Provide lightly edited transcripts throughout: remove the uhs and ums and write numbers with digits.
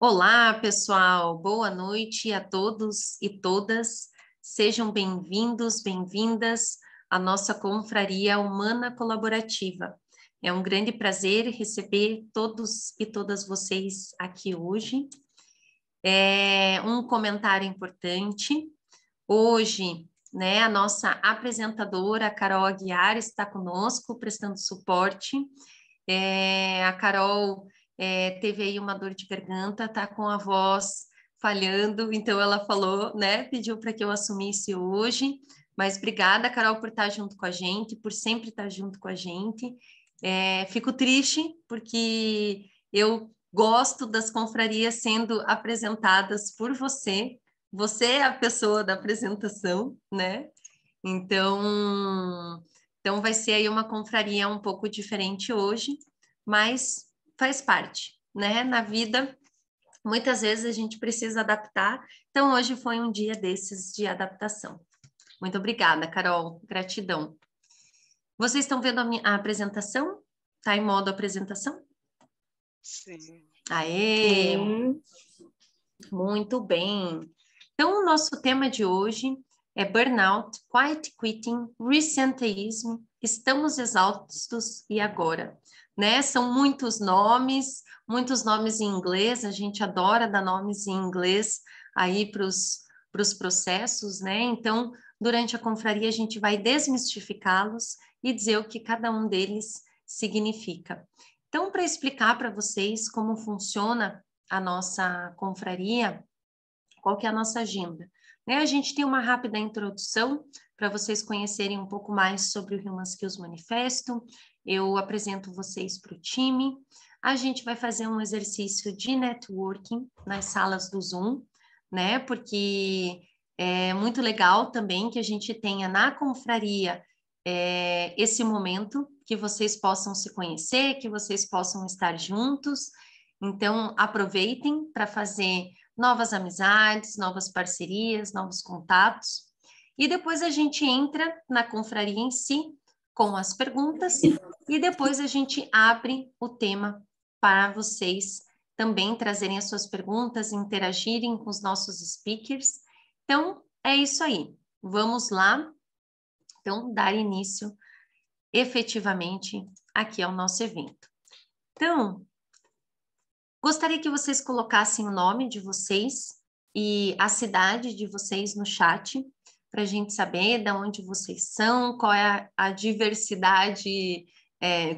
Olá, pessoal. Boa noite a todos e todas. Sejam bem-vindos, bem-vindas à nossa Confraria Humana Colaborativa. É um grande prazer receber todos e todas vocês aqui hoje. Um comentário importante. Hoje, né, a nossa apresentadora, Carol Aguiar, está conosco, prestando suporte. A Carol teve aí uma dor de garganta, tá com a voz falhando, então ela falou, né, pediu para que eu assumisse hoje, mas obrigada, Carol, por estar junto com a gente, por sempre estar junto com a gente. Fico triste porque eu gosto das confrarias sendo apresentadas por você. Você é a pessoa da apresentação, né? Então vai ser aí uma confraria um pouco diferente hoje, mas faz parte, né? Na vida, muitas vezes a gente precisa adaptar. Então hoje foi um dia desses de adaptação. Muito obrigada, Carol. Gratidão. Vocês estão vendo a apresentação? Está em modo apresentação? Sim. Aê! Sim. Muito bem. Então, o nosso tema de hoje é burnout, quiet quitting, recenteísmo, estamos exaustos e agora? Né? São muitos nomes em inglês, a gente adora dar nomes em inglês aí para os processos, né? Então, durante a confraria, a gente vai desmistificá-los e dizer o que cada um deles significa. Então, para explicar para vocês como funciona a nossa confraria, qual que é a nossa agenda? Né? A gente tem uma rápida introdução para vocês conhecerem um pouco mais sobre o Human Skills Manifesto. Eu apresento vocês para o time. A gente vai fazer um exercício de networking nas salas do Zoom, né? Porque é muito legal também que a gente tenha na confraria esse momento que vocês possam se conhecer, que vocês possam estar juntos. Então, aproveitem para fazer novas amizades, novas parcerias, novos contatos. E depois a gente entra na confraria em si com as perguntas e depois a gente abre o tema para vocês também trazerem as suas perguntas, interagirem com os nossos speakers. Então, é isso aí. Vamos lá, então, dar início efetivamente aqui ao nosso evento. Então, gostaria que vocês colocassem o nome de vocês e a cidade de vocês no chat, para a gente saber de onde vocês são, qual é a diversidade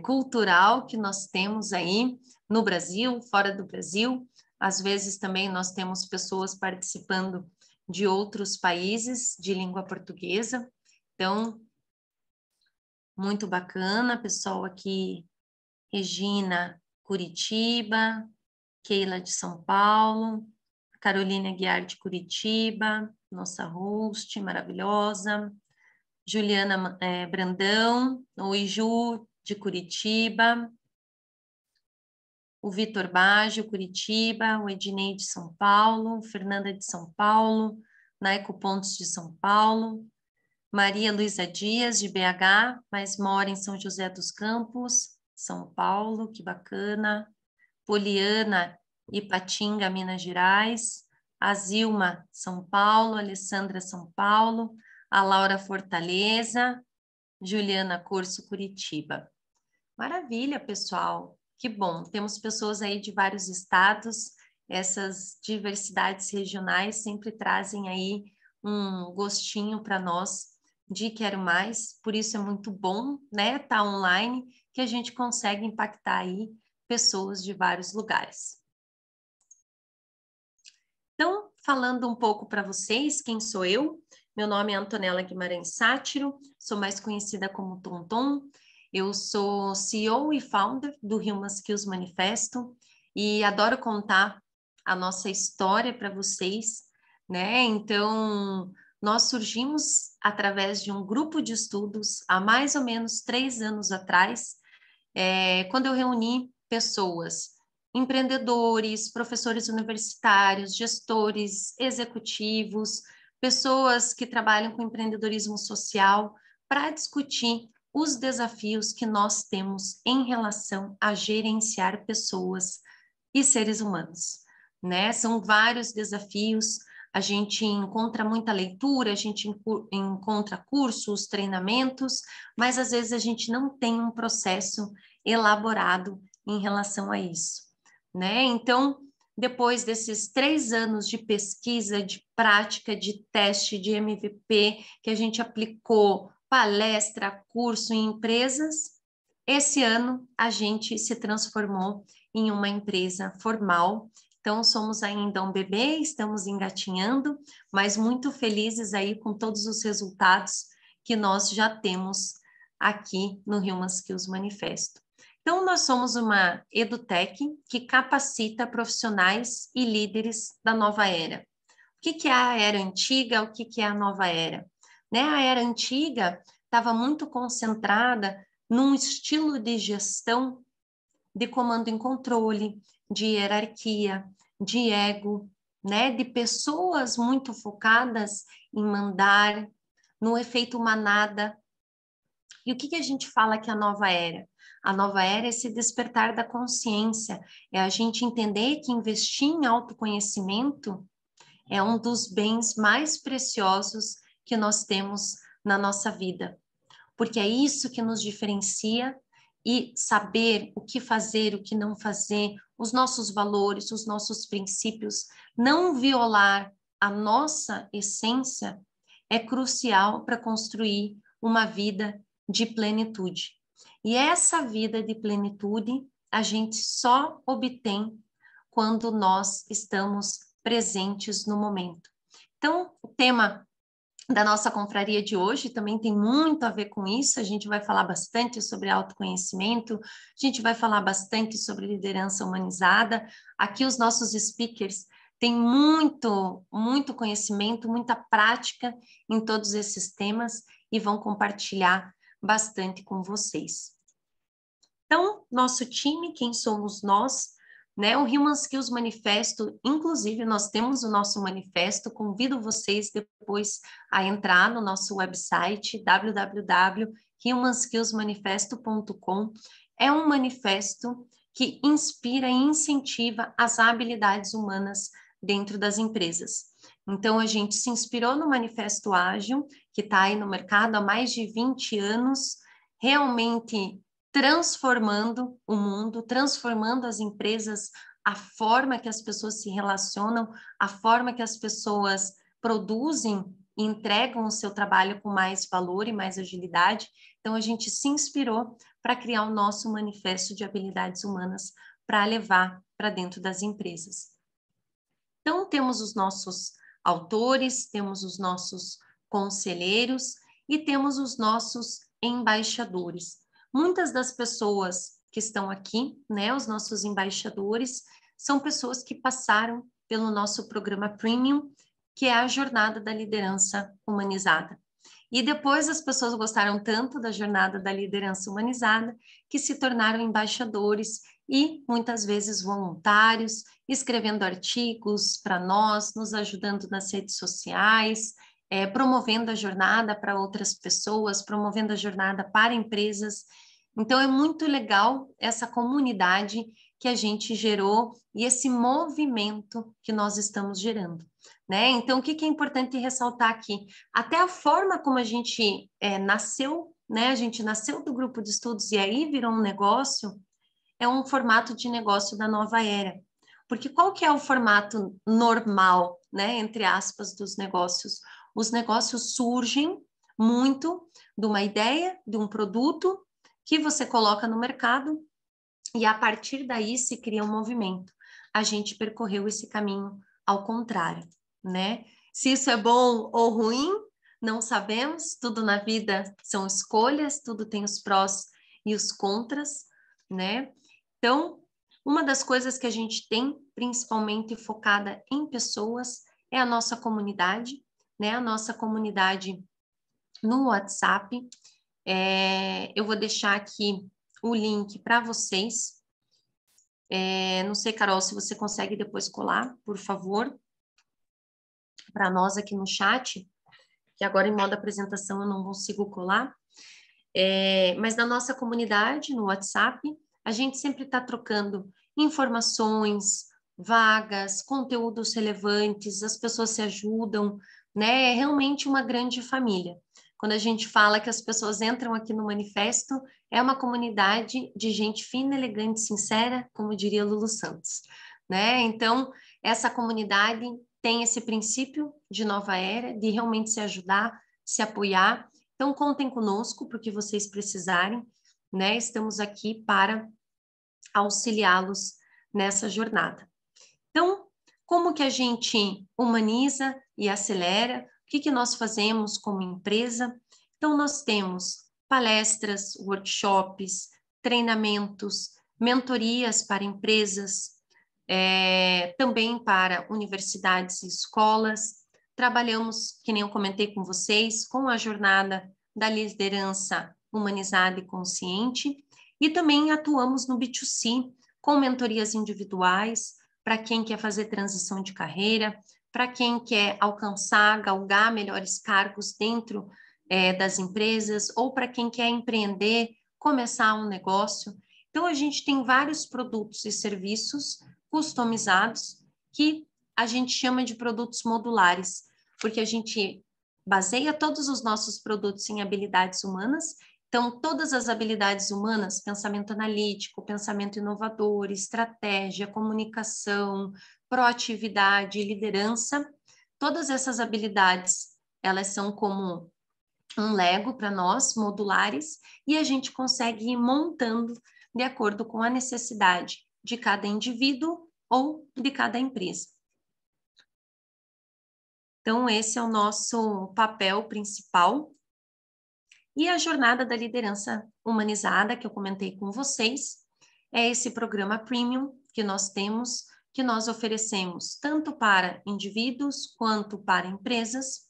cultural que nós temos aí no Brasil, fora do Brasil. Às vezes também nós temos pessoas participando de outros países de língua portuguesa. Então, muito bacana, pessoal aqui, Regina, Curitiba, Keila de São Paulo, Carolina Guiar de Curitiba, nossa host maravilhosa, Juliana Brandão, oi Ju, de Curitiba, o Vitor Baggio, Curitiba, o Ednei de São Paulo, Fernanda de São Paulo, Naico Pontes de São Paulo, Maria Luísa Dias, de BH, mas mora em São José dos Campos, São Paulo, que bacana, Poliana Ipatinga, Minas Gerais, a Zilma, São Paulo, a Alessandra, São Paulo, a Laura Fortaleza, Juliana Corso, Curitiba. Maravilha, pessoal. Que bom. Temos pessoas aí de vários estados. Essas diversidades regionais sempre trazem aí um gostinho para nós de quero mais. Por isso é muito bom, né, tá online, que a gente consegue impactar aí pessoas de vários lugares. Então, falando um pouco para vocês, quem sou eu? Meu nome é Antonella Guimarães Sátiro, sou mais conhecida como Tonton. Eu sou CEO e founder do Human Skills Manifesto e adoro contar a nossa história para vocês, né? Então, nós surgimos através de um grupo de estudos há mais ou menos 3 anos atrás, quando eu reuni pessoas, empreendedores, professores universitários, gestores, executivos, pessoas que trabalham com empreendedorismo social, para discutir os desafios que nós temos em relação a gerenciar pessoas e seres humanos. né? São vários desafios, a gente encontra muita leitura, a gente encontra cursos, treinamentos, mas às vezes a gente não tem um processo elaborado em relação a isso, né? Então, depois desses 3 anos de pesquisa, de prática, de teste, de MVP, que a gente aplicou palestra, curso em empresas, esse ano a gente se transformou em uma empresa formal. Então, somos ainda um bebê, estamos engatinhando, mas muito felizes aí com todos os resultados que nós já temos aqui no Human Skills Manifesto. Então, nós somos uma edutech que capacita profissionais e líderes da nova era. O que é a era antiga? O que é a nova era? Né? A era antiga estava muito concentrada num estilo de gestão de comando em controle, de hierarquia, de ego, né? De pessoas muito focadas em mandar, no efeito manada. E o que a gente fala que é a nova era? A nova era é esse despertar da consciência, é a gente entender que investir em autoconhecimento é um dos bens mais preciosos que nós temos na nossa vida, porque é isso que nos diferencia e saber o que fazer, o que não fazer, os nossos valores, os nossos princípios, não violar a nossa essência é crucial para construir uma vida de plenitude. E essa vida de plenitude a gente só obtém quando nós estamos presentes no momento. Então, o tema da nossa confraria de hoje também tem muito a ver com isso. A gente vai falar bastante sobre autoconhecimento, a gente vai falar bastante sobre liderança humanizada. Aqui os nossos speakers têm muito conhecimento, muita prática em todos esses temas e vão compartilhar bastante com vocês. Então, nosso time, quem somos nós? Né? O Human Skills Manifesto, inclusive, nós temos o nosso manifesto, convido vocês depois a entrar no nosso website, www.humanskillsmanifesto.com. É um manifesto que inspira e incentiva as habilidades humanas dentro das empresas. Então, a gente se inspirou no Manifesto Ágil, que está aí no mercado há mais de 20 anos, realmente transformando o mundo, transformando as empresas, a forma que as pessoas se relacionam, a forma que as pessoas produzem e entregam o seu trabalho com mais valor e mais agilidade. Então, a gente se inspirou para criar o nosso manifesto de habilidades humanas para levar para dentro das empresas. Então, temos os nossos autores, temos os nossos conselheiros e temos os nossos embaixadores. Muitas das pessoas que estão aqui, né, os nossos embaixadores, são pessoas que passaram pelo nosso programa Premium, que é a Jornada da Liderança Humanizada. E depois as pessoas gostaram tanto da Jornada da Liderança Humanizada que se tornaram embaixadores e muitas vezes voluntários, escrevendo artigos para nós, nos ajudando nas redes sociais, promovendo a jornada para outras pessoas, promovendo a jornada para empresas. Então, é muito legal essa comunidade que a gente gerou e esse movimento que nós estamos gerando, né? Então, o que é importante ressaltar aqui? Até a forma como a gente nasceu, né? A gente nasceu do grupo de estudos e aí virou um negócio, é um formato de negócio da nova era. Porque qual que é o formato normal, né, entre aspas, dos negócios? Os negócios surgem muito de uma ideia, de um produto que você coloca no mercado e a partir daí se cria um movimento. A gente percorreu esse caminho ao contrário, né? Se isso é bom ou ruim, não sabemos. Tudo na vida são escolhas, tudo tem os prós e os contras, né? Então, uma das coisas que a gente tem, principalmente focada em pessoas, é a nossa comunidade, né? A nossa comunidade no WhatsApp. Eu vou deixar aqui o link para vocês. Não sei, Carol, se você consegue depois colar, por favor, para nós aqui no chat, que agora em modo apresentação eu não consigo colar. Mas na nossa comunidade, no WhatsApp, a gente sempre está trocando informações, vagas, conteúdos relevantes, as pessoas se ajudam, né? É realmente uma grande família. Quando a gente fala que as pessoas entram aqui no manifesto, é uma comunidade de gente fina, elegante, sincera, como diria Lulu Santos, né? Então, essa comunidade tem esse princípio de nova era, de realmente se ajudar, se apoiar. Então, contem conosco porque vocês precisarem, né? Estamos aqui para auxiliá-los nessa jornada. Então, como que a gente humaniza e acelera? O que que nós fazemos como empresa? Então, nós temos palestras, workshops, treinamentos, mentorias para empresas, também para universidades e escolas. Trabalhamos, que nem eu comentei com vocês, com a jornada da liderança humanizada e consciente, e também atuamos no B2C, com mentorias individuais, para quem quer fazer transição de carreira, para quem quer alcançar, galgar melhores cargos dentro das empresas, ou para quem quer empreender, começar um negócio. Então, a gente tem vários produtos e serviços customizados que a gente chama de produtos modulares, porque a gente baseia todos os nossos produtos em habilidades humanas. Então, todas as habilidades humanas, pensamento analítico, pensamento inovador, estratégia, comunicação, proatividade, liderança, todas essas habilidades, elas são como um Lego para nós, modulares, e a gente consegue ir montando de acordo com a necessidade de cada indivíduo ou de cada empresa. Então, esse é o nosso papel principal. E a jornada da liderança humanizada, que eu comentei com vocês, é esse programa premium que nós temos, que nós oferecemos tanto para indivíduos quanto para empresas,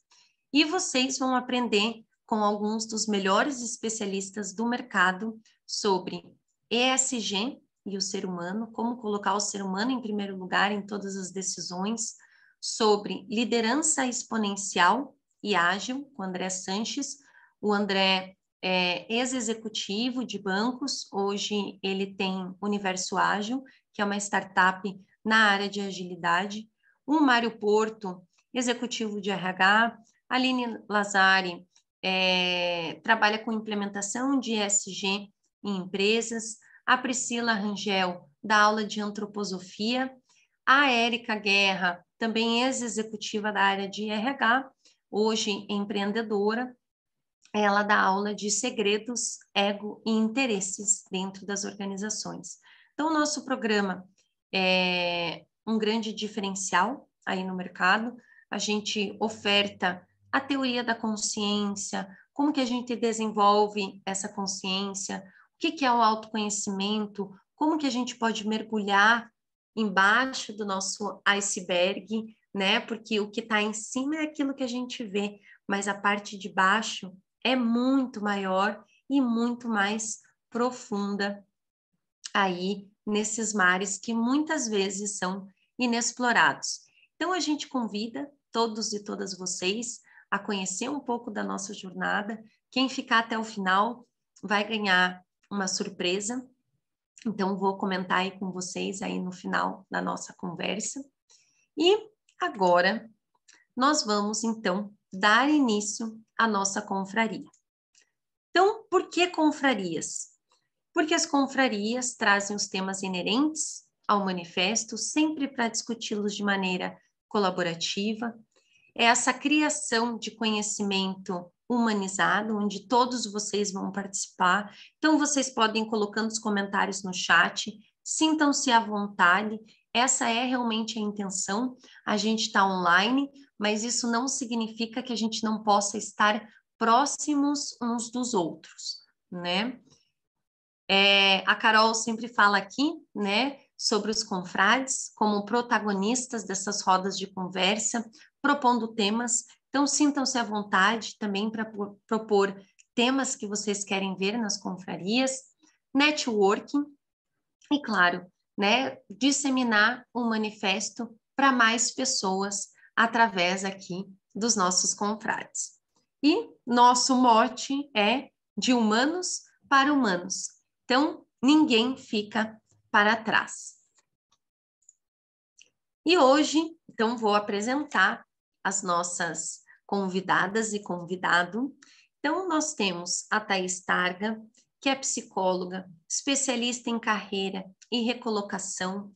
e vocês vão aprender com alguns dos melhores especialistas do mercado sobre ESG e o ser humano, como colocar o ser humano em primeiro lugar em todas as decisões, sobre liderança exponencial e ágil, com o André Sanches. O André é ex-executivo de bancos, hoje ele tem Universo Ágil, que é uma startup na área de agilidade. O Mário Porto, executivo de RH. A Aline Lazari trabalha com implementação de ESG em empresas. A Priscila Rangel dá aula de antroposofia. A Érica Guerra, também ex-executiva da área de RH, hoje empreendedora. Ela dá aula de segredos, ego e interesses dentro das organizações. Então, o nosso programa é um grande diferencial aí no mercado. A gente oferta a teoria da consciência, como que a gente desenvolve essa consciência, o que que é o autoconhecimento, como que a gente pode mergulhar embaixo do nosso iceberg, né? Porque o que está em cima é aquilo que a gente vê, mas a parte de baixo é muito maior e muito mais profunda aí nesses mares que muitas vezes são inexplorados. Então, a gente convida todos e todas vocês a conhecer um pouco da nossa jornada. Quem ficar até o final vai ganhar uma surpresa. Então, vou comentar aí com vocês aí no final da nossa conversa. E agora, nós vamos, então, dar início à nossa confraria. Então, por que confrarias? Porque as confrarias trazem os temas inerentes ao manifesto, sempre para discuti-los de maneira colaborativa. É essa criação de conhecimento humanizado, onde todos vocês vão participar. Então, vocês podem ir colocando os comentários no chat, sintam-se à vontade. Essa é realmente a intenção. A gente está online, mas isso não significa que a gente não possa estar próximos uns dos outros, né? A Carol sempre fala aqui, né, sobre os confrades como protagonistas dessas rodas de conversa, propondo temas. Então, sintam-se à vontade também para propor temas que vocês querem ver nas confrarias, networking e, claro, né, disseminar um manifesto para mais pessoas através aqui dos nossos confrades. E nosso mote é de humanos para humanos. Então, ninguém fica para trás. E hoje, então, vou apresentar as nossas convidadas e convidado. Então, nós temos a Thaís Targa, que é psicóloga, especialista em carreira e recolocação,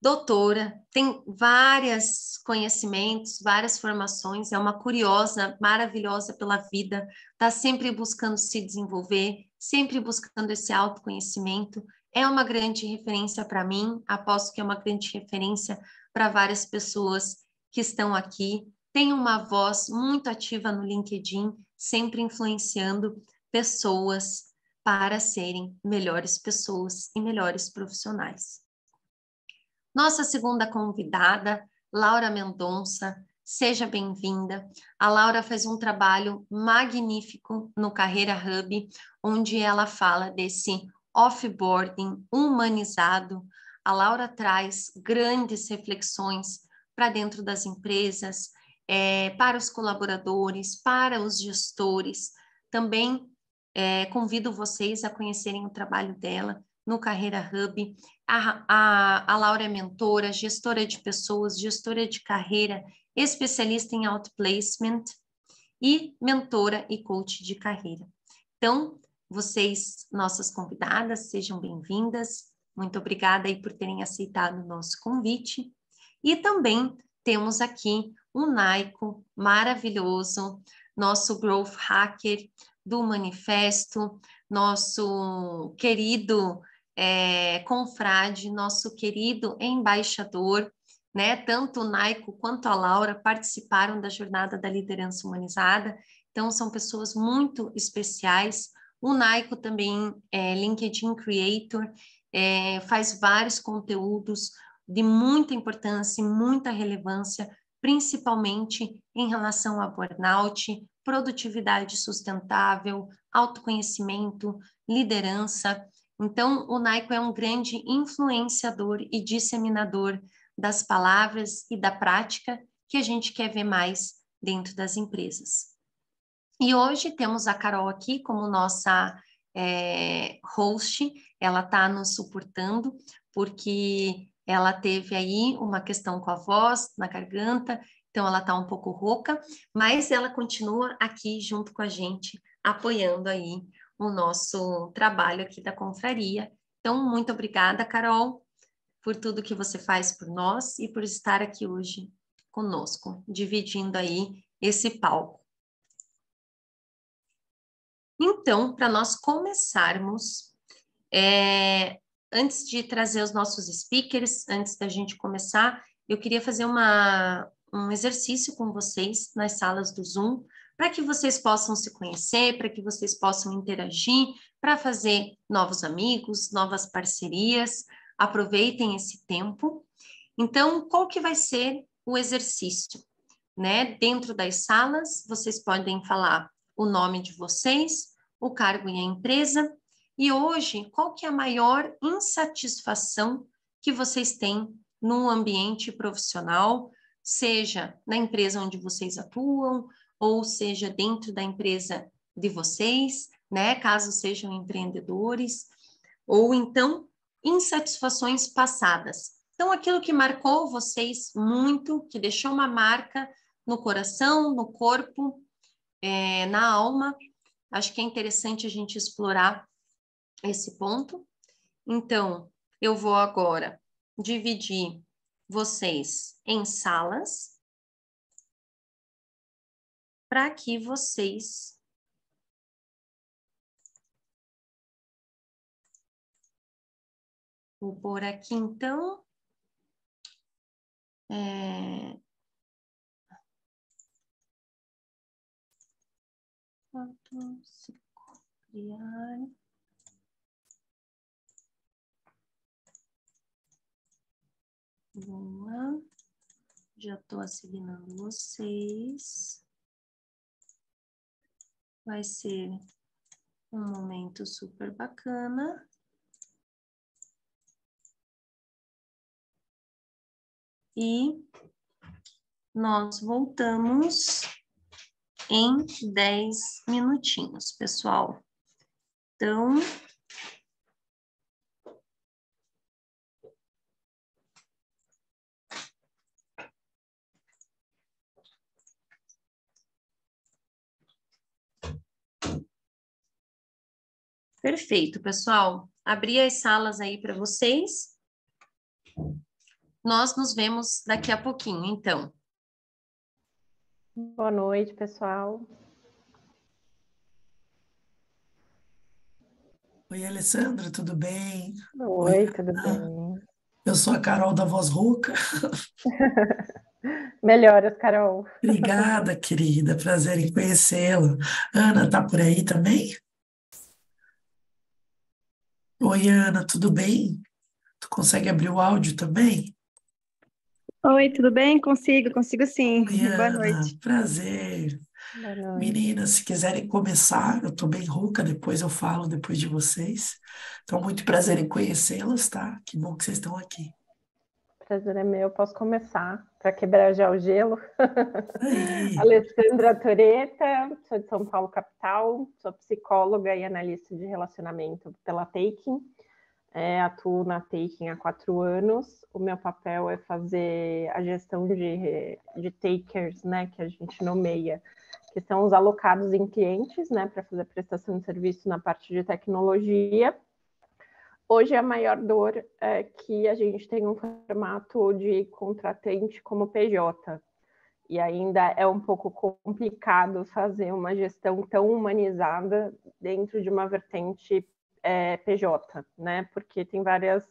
doutora, tem vários conhecimentos, várias formações, é uma curiosa, maravilhosa pela vida, está sempre buscando se desenvolver, sempre buscando esse autoconhecimento. É uma grande referência para mim, aposto que é uma grande referência para várias pessoas que estão aqui. Tem uma voz muito ativa no LinkedIn, sempre influenciando pessoas para serem melhores pessoas e melhores profissionais. Nossa segunda convidada, Laura Mendonça, seja bem-vinda. A Laura faz um trabalho magnífico no Carreira Hub, onde ela fala desse offboarding humanizado. A Laura traz grandes reflexões para dentro das empresas, para os colaboradores, para os gestores. Também convido vocês a conhecerem o trabalho dela no Carreira Hub. A Laura é mentora, gestora de pessoas, gestora de carreira, especialista em outplacement e mentora e coach de carreira. Então, vocês, nossas convidadas, sejam bem-vindas. Muito obrigada aí por terem aceitado o nosso convite. E também temos aqui o Naico, maravilhoso, nosso growth hacker do manifesto, nosso querido confrade, nosso querido embaixador, né? Tanto o Naico quanto a Laura participaram da Jornada da Liderança Humanizada, então são pessoas muito especiais. O Naico também é LinkedIn Creator, faz vários conteúdos de muita importância e muita relevância, principalmente em relação a burnout, produtividade sustentável, autoconhecimento, liderança. Então, o Naico é um grande influenciador e disseminador das palavras e da prática que a gente quer ver mais dentro das empresas. E hoje temos a Carol aqui como nossa host, ela está nos suportando, porque ela teve aí uma questão com a voz, na garganta, então ela está um pouco rouca, mas ela continua aqui junto com a gente, apoiando aí o nosso trabalho aqui da confraria. Então, muito obrigada, Carol, por tudo que você faz por nós e por estar aqui hoje conosco, dividindo aí esse palco. Então, para nós começarmos, antes de trazer os nossos speakers, antes da gente começar, eu queria fazer um exercício com vocês nas salas do Zoom, para que vocês possam se conhecer, para que vocês possam interagir, para fazer novos amigos, novas parcerias. Aproveitem esse tempo. Então, qual que vai ser o exercício? Né? Dentro das salas, vocês podem falar o nome de vocês, o cargo e a empresa. E hoje, qual que é a maior insatisfação que vocês têm no ambiente profissional, seja na empresa onde vocês atuam, ou seja dentro da empresa de vocês, né? Caso sejam empreendedores, ou então insatisfações passadas. Então, aquilo que marcou vocês muito, que deixou uma marca no coração, no corpo, na alma. Acho que é interessante a gente explorar esse ponto. Então, eu vou agora dividir vocês em salas para que vocês vou pôr aqui então criar. Boa. Já estou assinando vocês. Vai ser um momento super bacana. E nós voltamos em 10 minutinhos, pessoal. Então, Perfeito, pessoal. Abri as salas aí para vocês. Nós nos vemos daqui a pouquinho, então. Boa noite, pessoal. Oi, Alessandra, tudo bem? Oi, tudo bem? Eu sou a Carol da Voz Rouca. Melhoras, Carol. Obrigada, querida. Prazer em conhecê-la. Ana, tá por aí também? Oi, Ana, tudo bem? Tu consegue abrir o áudio também? Oi, tudo bem? Consigo sim. Oi, Boa Ana, noite. prazer. Boa noite. Meninas, se quiserem começar, eu tô bem rouca, depois eu falo depois de vocês. Então, muito prazer em conhecê-las, tá? Que bom que vocês estão aqui. Prazer é meu. Posso começar para quebrar já o gelo? Aí, Alessandra Toreta, sou de São Paulo, capital. Sou psicóloga e analista de relacionamento pela Taking. Atuo na Taking há 4 anos. O meu papel é fazer a gestão de takers, né, que a gente nomeia, que são os alocados em clientes, né, para fazer prestação de serviço na parte de tecnologia. Hoje a maior dor é que a gente tem um formato de contratante como PJ, e ainda é um pouco complicado fazer uma gestão tão humanizada dentro de uma vertente PJ, né? Porque tem vários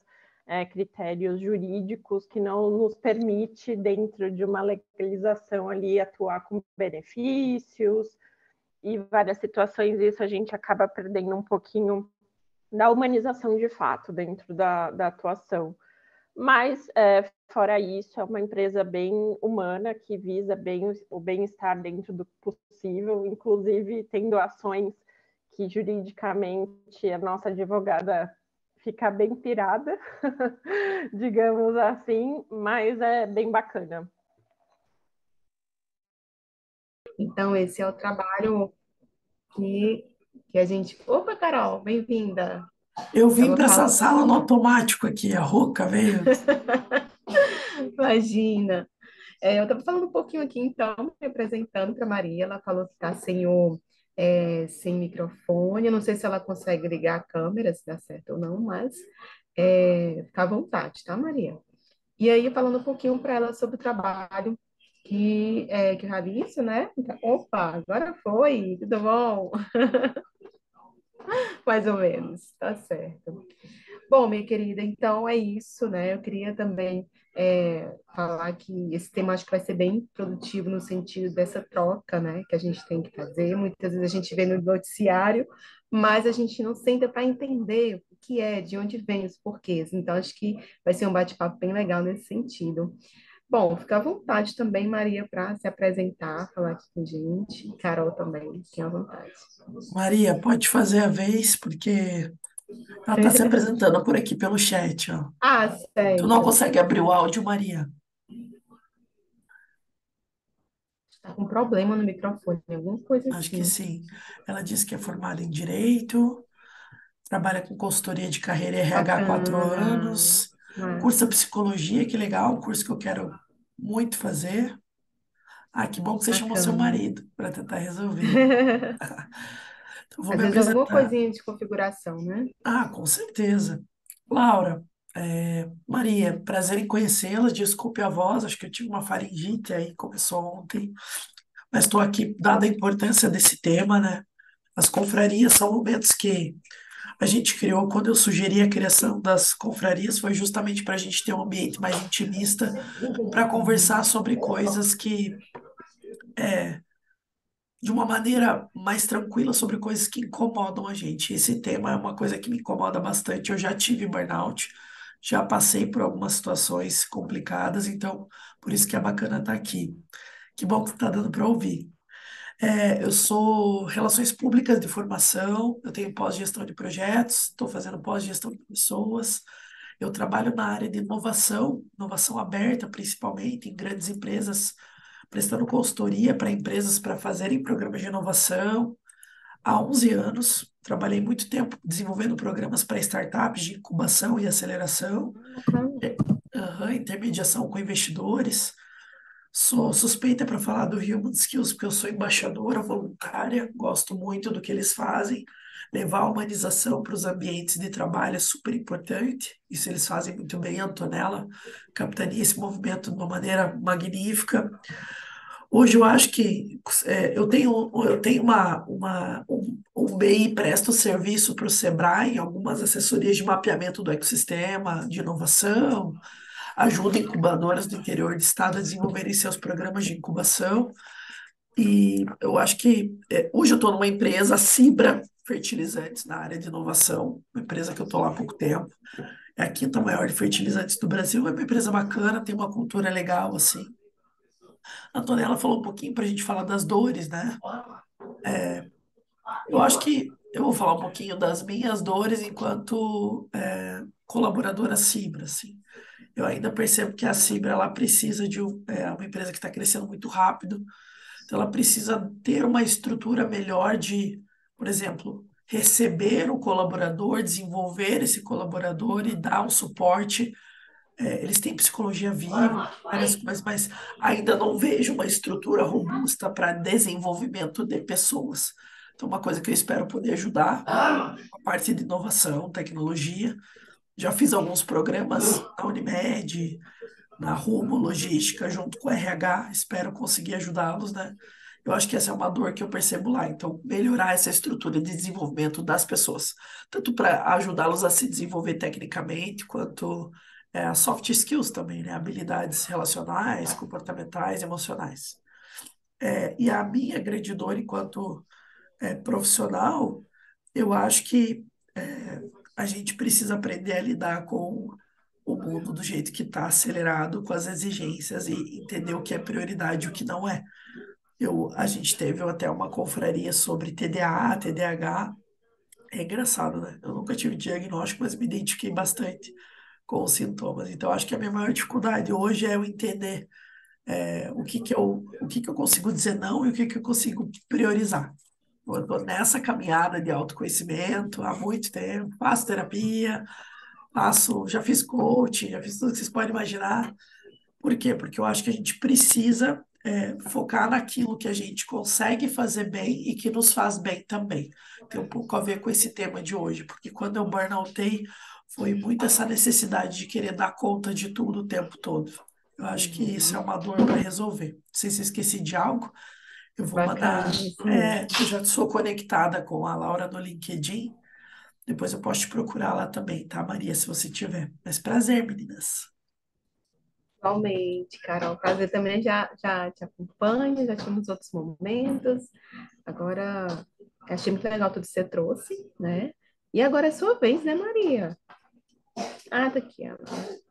critérios jurídicos que não nos permite, dentro de uma legalização ali, atuar com benefícios e várias situações, isso a gente acaba perdendo um pouquinho da humanização de fato dentro da atuação. Mas, fora isso, é uma empresa bem humana, que visa bem o bem-estar dentro do possível, inclusive tendo ações que juridicamente a nossa advogada fica bem pirada, digamos assim, mas é bem bacana. Então, esse é o trabalho que a gente... Opa, Carol, bem-vinda. eu vim Tava para essa falando... sala no automático aqui, a Rouca veio. Imagina. Eu estava falando um pouquinho aqui, então, me apresentando para a Maria. Ela falou que está sem microfone. Eu não sei se ela consegue ligar a câmera, se dá certo ou não, mas fica à vontade, tá, Maria? E aí, falando um pouquinho para ela sobre o trabalho que eu realizo, né? Então, opa, agora foi, tudo bom? Mais ou menos, tá certo. Bom, minha querida, então é isso, né? Eu queria também falar que esse tema acho que vai ser bem produtivo no sentido dessa troca, né? Que a gente tem que fazer. Muitas vezes a gente vê no noticiário, mas a gente não senta para entender o que é, de onde vem os porquês. Então, acho que vai ser um bate-papo bem legal nesse sentido. Bom, fica à vontade também, Maria, para se apresentar, falar aqui com a gente. Carol também, fique à vontade. Maria, pode fazer a vez, porque ela está se apresentando por aqui pelo chat, ó. Ah, Tu não certo. consegue abrir o áudio, Maria? Está com problema no microfone, alguma coisa Acho que assim. sim. Ela disse que é formada em Direito, trabalha com consultoria de carreira e RH há 4 Bacana, anos, cursa massa, Psicologia, que legal, um curso que eu quero muito fazer. Ah, que bom que você chamou seu bacana. marido para tentar resolver. Então, vou Às me vezes alguma apresentar. coisinha de configuração, né? Ah, com certeza. Laura, Maria, prazer em conhecê-la. Desculpe a voz, acho que eu tive uma faringite aí, começou ontem, mas estou aqui dada a importância desse tema, né? As confrarias são momentos que a gente criou. Quando eu sugeri a criação das confrarias, foi justamente para a gente ter um ambiente mais intimista, para conversar sobre coisas que, de uma maneira mais tranquila, sobre coisas que incomodam a gente. Esse tema é uma coisa que me incomoda bastante. Eu já tive burnout, já passei por algumas situações complicadas, então por isso que é bacana estar aqui. Que bom que está dando para ouvir. Eu sou Relações Públicas de formação, eu tenho pós-gestão de projetos, estou fazendo pós-gestão de pessoas, eu trabalho na área de inovação, inovação aberta principalmente, em grandes empresas, prestando consultoria para empresas para fazerem programas de inovação. Há 11 anos, trabalhei muito tempo desenvolvendo programas para startups de incubação e aceleração, Bacana. intermediação com investidores. Sou suspeita para falar do Human Skills, porque eu sou embaixadora voluntária, gosto muito do que eles fazem. levar a humanização para os ambientes de trabalho é super importante. Isso eles fazem muito bem. A Antonella capitaneia esse movimento de uma maneira magnífica. Hoje eu acho que eu tenho um BI presto serviço para o Sebrae, em algumas assessorias de mapeamento do ecossistema, de inovação, ajuda incubadoras do interior do estado a desenvolverem seus programas de incubação. E eu acho que hoje eu estou numa empresa, a Cibra Fertilizantes, na área de inovação, uma empresa que eu estou lá há pouco tempo. É a quinta maior de fertilizantes do Brasil, é uma empresa bacana, tem uma cultura legal, assim. A Antonella falou um pouquinho para a gente falar das dores, né? Eu acho que eu vou falar um pouquinho das minhas dores enquanto colaboradora Cibra, assim. Eu ainda percebo que a Cibra ela precisa de uma empresa que está crescendo muito rápido, então ela precisa ter uma estrutura melhor de, por exemplo, receber o colaborador, desenvolver esse colaborador e dar um suporte. Eles têm psicologia viva, várias coisas, mas ainda não vejo uma estrutura robusta para desenvolvimento de pessoas. Então, uma coisa que eu espero poder ajudar, a parte de inovação, tecnologia. Já fiz alguns programas na Unimed, na Rumo Logística, junto com o RH, espero conseguir ajudá-los, né? Eu acho que essa é uma dor que eu percebo lá. Então, melhorar essa estrutura de desenvolvimento das pessoas, tanto para ajudá-los a se desenvolver tecnicamente, quanto as soft skills também, né? Habilidades relacionais, comportamentais, emocionais. E a minha grande dor enquanto profissional, eu acho que a gente precisa aprender a lidar com o mundo do jeito que está acelerado, com as exigências e entender o que é prioridade e o que não é. A gente teve até uma confraria sobre TDAH, TDAH. É engraçado, né? Eu nunca tive diagnóstico, mas me identifiquei bastante com os sintomas. Então, acho que a minha maior dificuldade hoje é eu entender o que que eu consigo dizer não e o que que eu consigo priorizar. Eu estou nessa caminhada de autoconhecimento há muito tempo, faço terapia, já fiz coaching, já fiz tudo que vocês podem imaginar. Por quê? Porque eu acho que a gente precisa focar naquilo que a gente consegue fazer bem e que nos faz bem também. Tem um pouco a ver com esse tema de hoje, porque quando eu burnoutei, foi muito essa necessidade de querer dar conta de tudo o tempo todo. Eu acho que isso é uma dor para resolver. Não sei se eu esqueci de algo, eu vou Bacana, mandar. isso mesmo. Eu já sou conectada com a Laura no LinkedIn, depois eu posso te procurar lá também, tá, Maria, se você tiver. Mas prazer, meninas. Igualmente, Carol. Prazer também, já te acompanho, já tivemos outros momentos. Agora, achei muito legal tudo que você trouxe, né? E agora é sua vez, né, Maria? Ah, tá aqui, ela se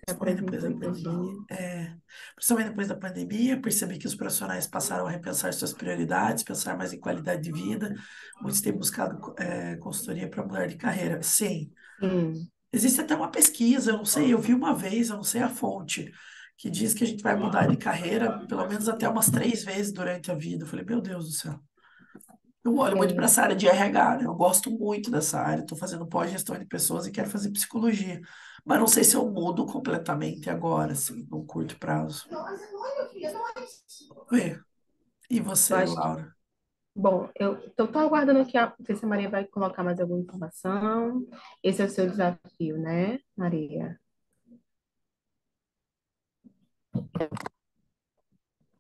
Principalmente depois apresentou da aí pra pandemia. gente. Principalmente depois da pandemia, percebi que os profissionais passaram a repensar suas prioridades, pensar mais em qualidade de vida. Muitos têm buscado consultoria para mudar de carreira. Sim, Sim, existe até uma pesquisa, eu não sei, eu vi uma vez, eu não sei a fonte, que diz que a gente vai mudar de carreira pelo menos até umas 3 vezes durante a vida. Eu falei, meu Deus do céu. Eu olho muito para sim. essa área de RH, né? Eu gosto muito dessa área. Estou fazendo pós-gestão de pessoas e quero fazer psicologia. Mas não sei se eu mudo completamente agora, assim, num curto prazo. Vê. E Eu você, acho que, Laura? bom, eu tô aguardando aqui, não sei se a Maria vai colocar mais alguma informação. Esse é o seu desafio, né, Maria?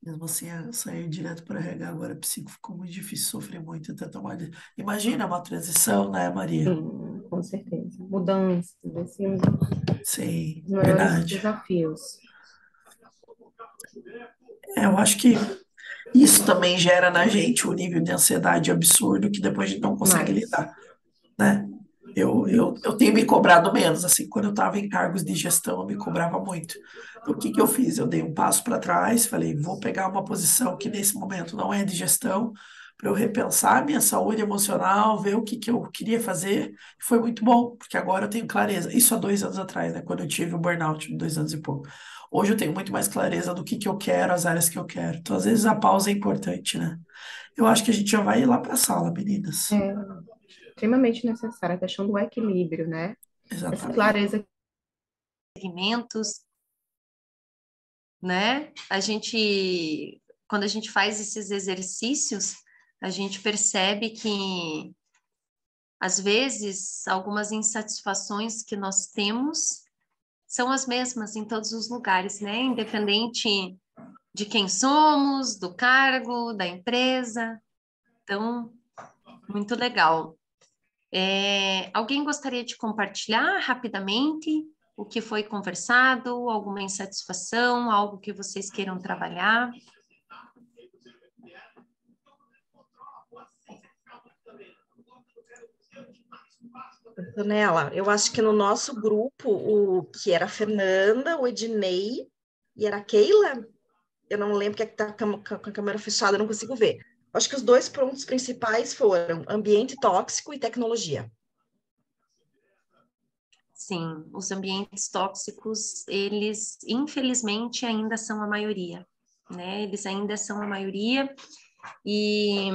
Mesmo assim, sair direto para RH agora, psico, ficou muito difícil, sofri muito até tomar. Imagina uma transição, né, Maria? Sim, com certeza. Mudanças, esse é um Sim, dos maiores verdade. desafios. Eu acho que isso também gera na gente um nível de ansiedade absurdo que depois a gente não consegue Mas, lidar, né? Eu tenho me cobrado menos, assim, quando eu estava em cargos de gestão, eu me cobrava muito. Então, o que que eu fiz? Eu dei um passo para trás, falei, vou pegar uma posição que nesse momento não é de gestão, para eu repensar minha saúde emocional, ver o que que eu queria fazer. E foi muito bom, porque agora eu tenho clareza. Isso há 2 anos atrás, né, quando eu tive o burnout, 2 anos e pouco. Hoje eu tenho muito mais clareza do que eu quero, as áreas que eu quero. Então, às vezes, a pausa é importante, né? Eu acho que a gente já vai lá para a sala, meninas. é extremamente necessária a questão do equilíbrio, né? Essa Exatamente. clareza. Segmentos, né? Quando a gente faz esses exercícios, a gente percebe que Às vezes, algumas insatisfações que nós temos são as mesmas em todos os lugares, né? Independente de quem somos, do cargo, da empresa. Então, muito legal. Alguém gostaria de compartilhar rapidamente o que foi conversado, alguma insatisfação, algo que vocês queiram trabalhar? Antonella, eu acho que no nosso grupo, o que era a Fernanda, o Ednei e era a Keila, eu não lembro que está com a câmera fechada, eu não consigo ver. Acho que os 2 pontos principais foram ambiente tóxico e tecnologia. Sim, os ambientes tóxicos, eles infelizmente ainda são a maioria, né? Eles ainda são a maioria e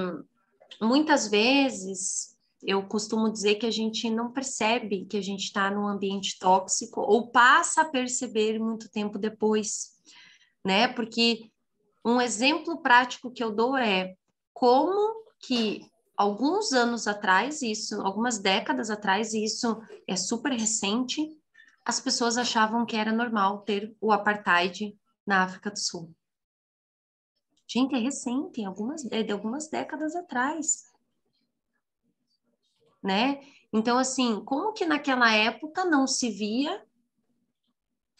muitas vezes eu costumo dizer que a gente não percebe que a gente está num ambiente tóxico ou passa a perceber muito tempo depois, né? Porque um exemplo prático que eu dou é como que alguns anos atrás, algumas décadas atrás, isso é super recente, as pessoas achavam que era normal ter o apartheid na África do Sul. Gente, é recente, de algumas décadas atrás, né? Então, assim, como que naquela época não se via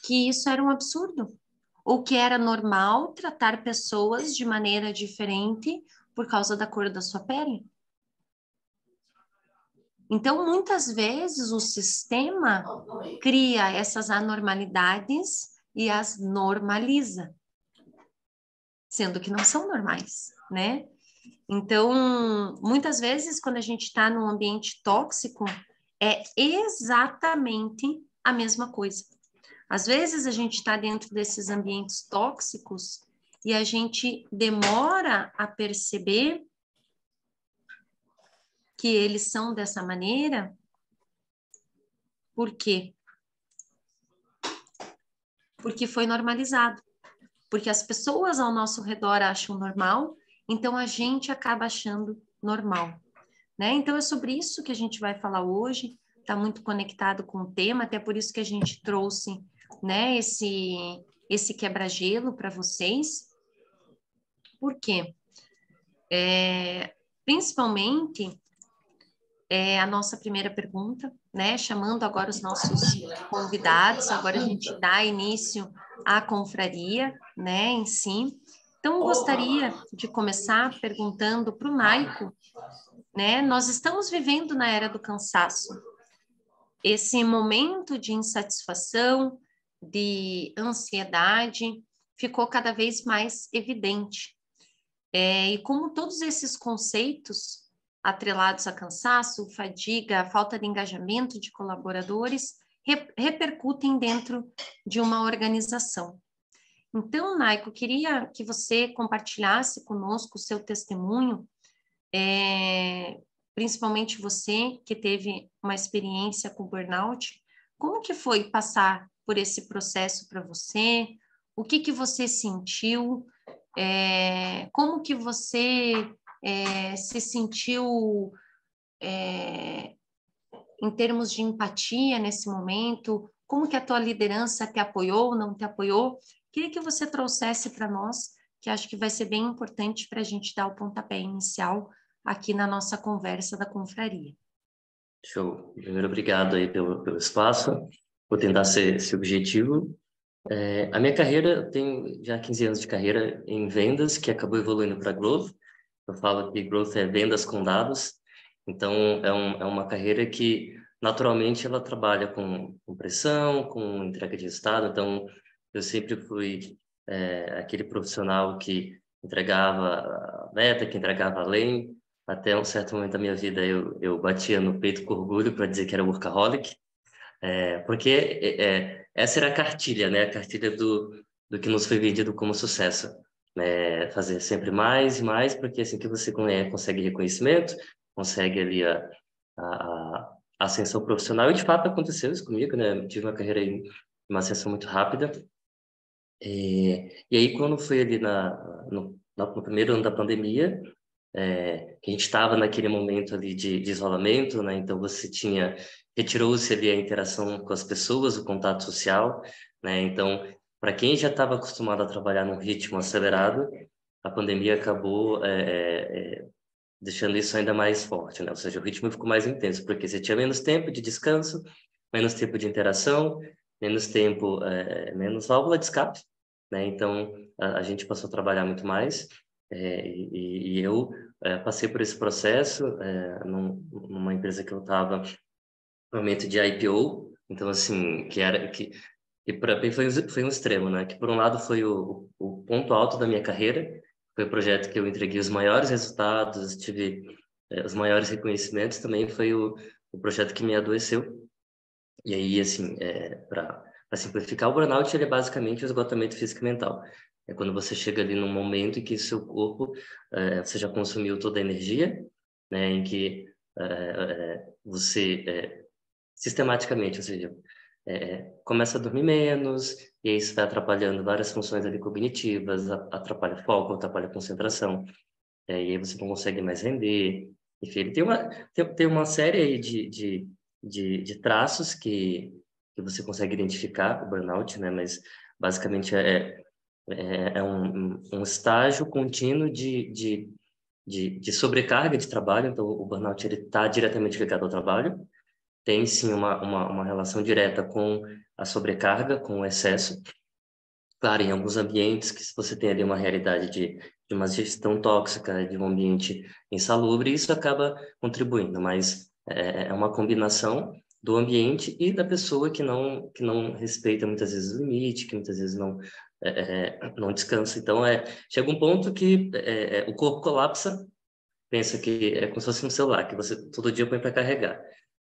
que isso era um absurdo? Ou que era normal tratar pessoas de maneira diferente por causa da cor da sua pele? Então, muitas vezes, o sistema cria essas anormalidades e as normaliza, sendo que não são normais, né? Então, muitas vezes, quando a gente está num ambiente tóxico, é exatamente a mesma coisa. Às vezes, a gente está dentro desses ambientes tóxicos e a gente demora a perceber que eles são dessa maneira. Por quê? Porque foi normalizado. Porque as pessoas ao nosso redor acham normal, então a gente acaba achando normal, né? Então é sobre isso que a gente vai falar hoje, está muito conectado com o tema, até por isso que a gente trouxe, né, esse quebra-gelo para vocês. Por quê? Principalmente, a nossa primeira pergunta, né? Chamando agora os nossos convidados, agora a gente dá início à confraria, né, em si. Então, eu gostaria de começar perguntando para o Naico, né? Nós estamos vivendo na era do cansaço. Esse momento de insatisfação, de ansiedade, ficou cada vez mais evidente. E como todos esses conceitos atrelados a cansaço, fadiga, falta de engajamento de colaboradores, repercutem dentro de uma organização. Então, Naico, queria que você compartilhasse conosco o seu testemunho, principalmente você que teve uma experiência com burnout, como que foi passar por esse processo para você? O que que você sentiu? Como que você se sentiu em termos de empatia nesse momento? Como que a tua liderança te apoiou, não te apoiou? Queria que você trouxesse para nós, que acho que vai ser bem importante para a gente dar o pontapé inicial aqui na nossa conversa da confraria. Show. Primeiro, obrigado aí pelo espaço. Vou tentar ser objetivo. A minha carreira, eu tenho já 15 anos de carreira em vendas, que acabou evoluindo para Growth. Eu falo que Growth é vendas com dados. Então, é uma carreira que, naturalmente, ela trabalha com pressão, com entrega de resultado. Então, eu sempre fui aquele profissional que entregava a meta, que entregava além. Até um certo momento da minha vida, eu batia no peito com orgulho para dizer que era workaholic. Porque essa era a cartilha, né? A cartilha do que nos foi vendido como sucesso. Fazer sempre mais e mais, porque assim que você consegue reconhecimento, consegue ali a ascensão profissional. E de fato aconteceu isso comigo, né? Eu tive uma carreira em uma ascensão muito rápida. E aí quando foi ali no primeiro ano da pandemia, que a gente estava naquele momento ali de isolamento, né? Então retirou-se ali a interação com as pessoas, o contato social, né? Então, para quem já estava acostumado a trabalhar num ritmo acelerado, a pandemia acabou deixando isso ainda mais forte, né? Ou seja, o ritmo ficou mais intenso, porque você tinha menos tempo de descanso, menos tempo de interação, menos tempo, menos válvula de escape, né? Então, a gente passou a trabalhar muito mais, e eu passei por esse processo numa empresa que eu estava no momento de IPO, então, assim, que para mim foi um extremo, né? Que por um lado foi o ponto alto da minha carreira, foi o projeto que eu entreguei os maiores resultados, tive os maiores reconhecimentos, também foi o projeto que me adoeceu. E aí, assim, para simplificar, o burnout ele é basicamente o esgotamento físico e mental. É quando você chega ali num momento em que seu corpo, você já consumiu toda a energia, né? Em que você sistematicamente, ou seja, começa a dormir menos, e aí isso vai atrapalhando várias funções ali cognitivas, atrapalha foco, atrapalha concentração, e aí você não consegue mais render. Enfim, ele tem uma série aí de traços que você consegue identificar o burnout, né? Mas basicamente é um estágio contínuo de sobrecarga de trabalho. Então, o burnout ele está diretamente ligado ao trabalho, tem sim uma relação direta com a sobrecarga, com o excesso. Claro, em alguns ambientes que se você tem ali uma realidade de uma gestão tóxica, de um ambiente insalubre, isso acaba contribuindo, mas é uma combinação do ambiente e da pessoa que não respeita muitas vezes o limite, que muitas vezes não descansa. Então, chega um ponto que o corpo colapsa. Pensa que é como se fosse um celular, que você todo dia põe para carregar.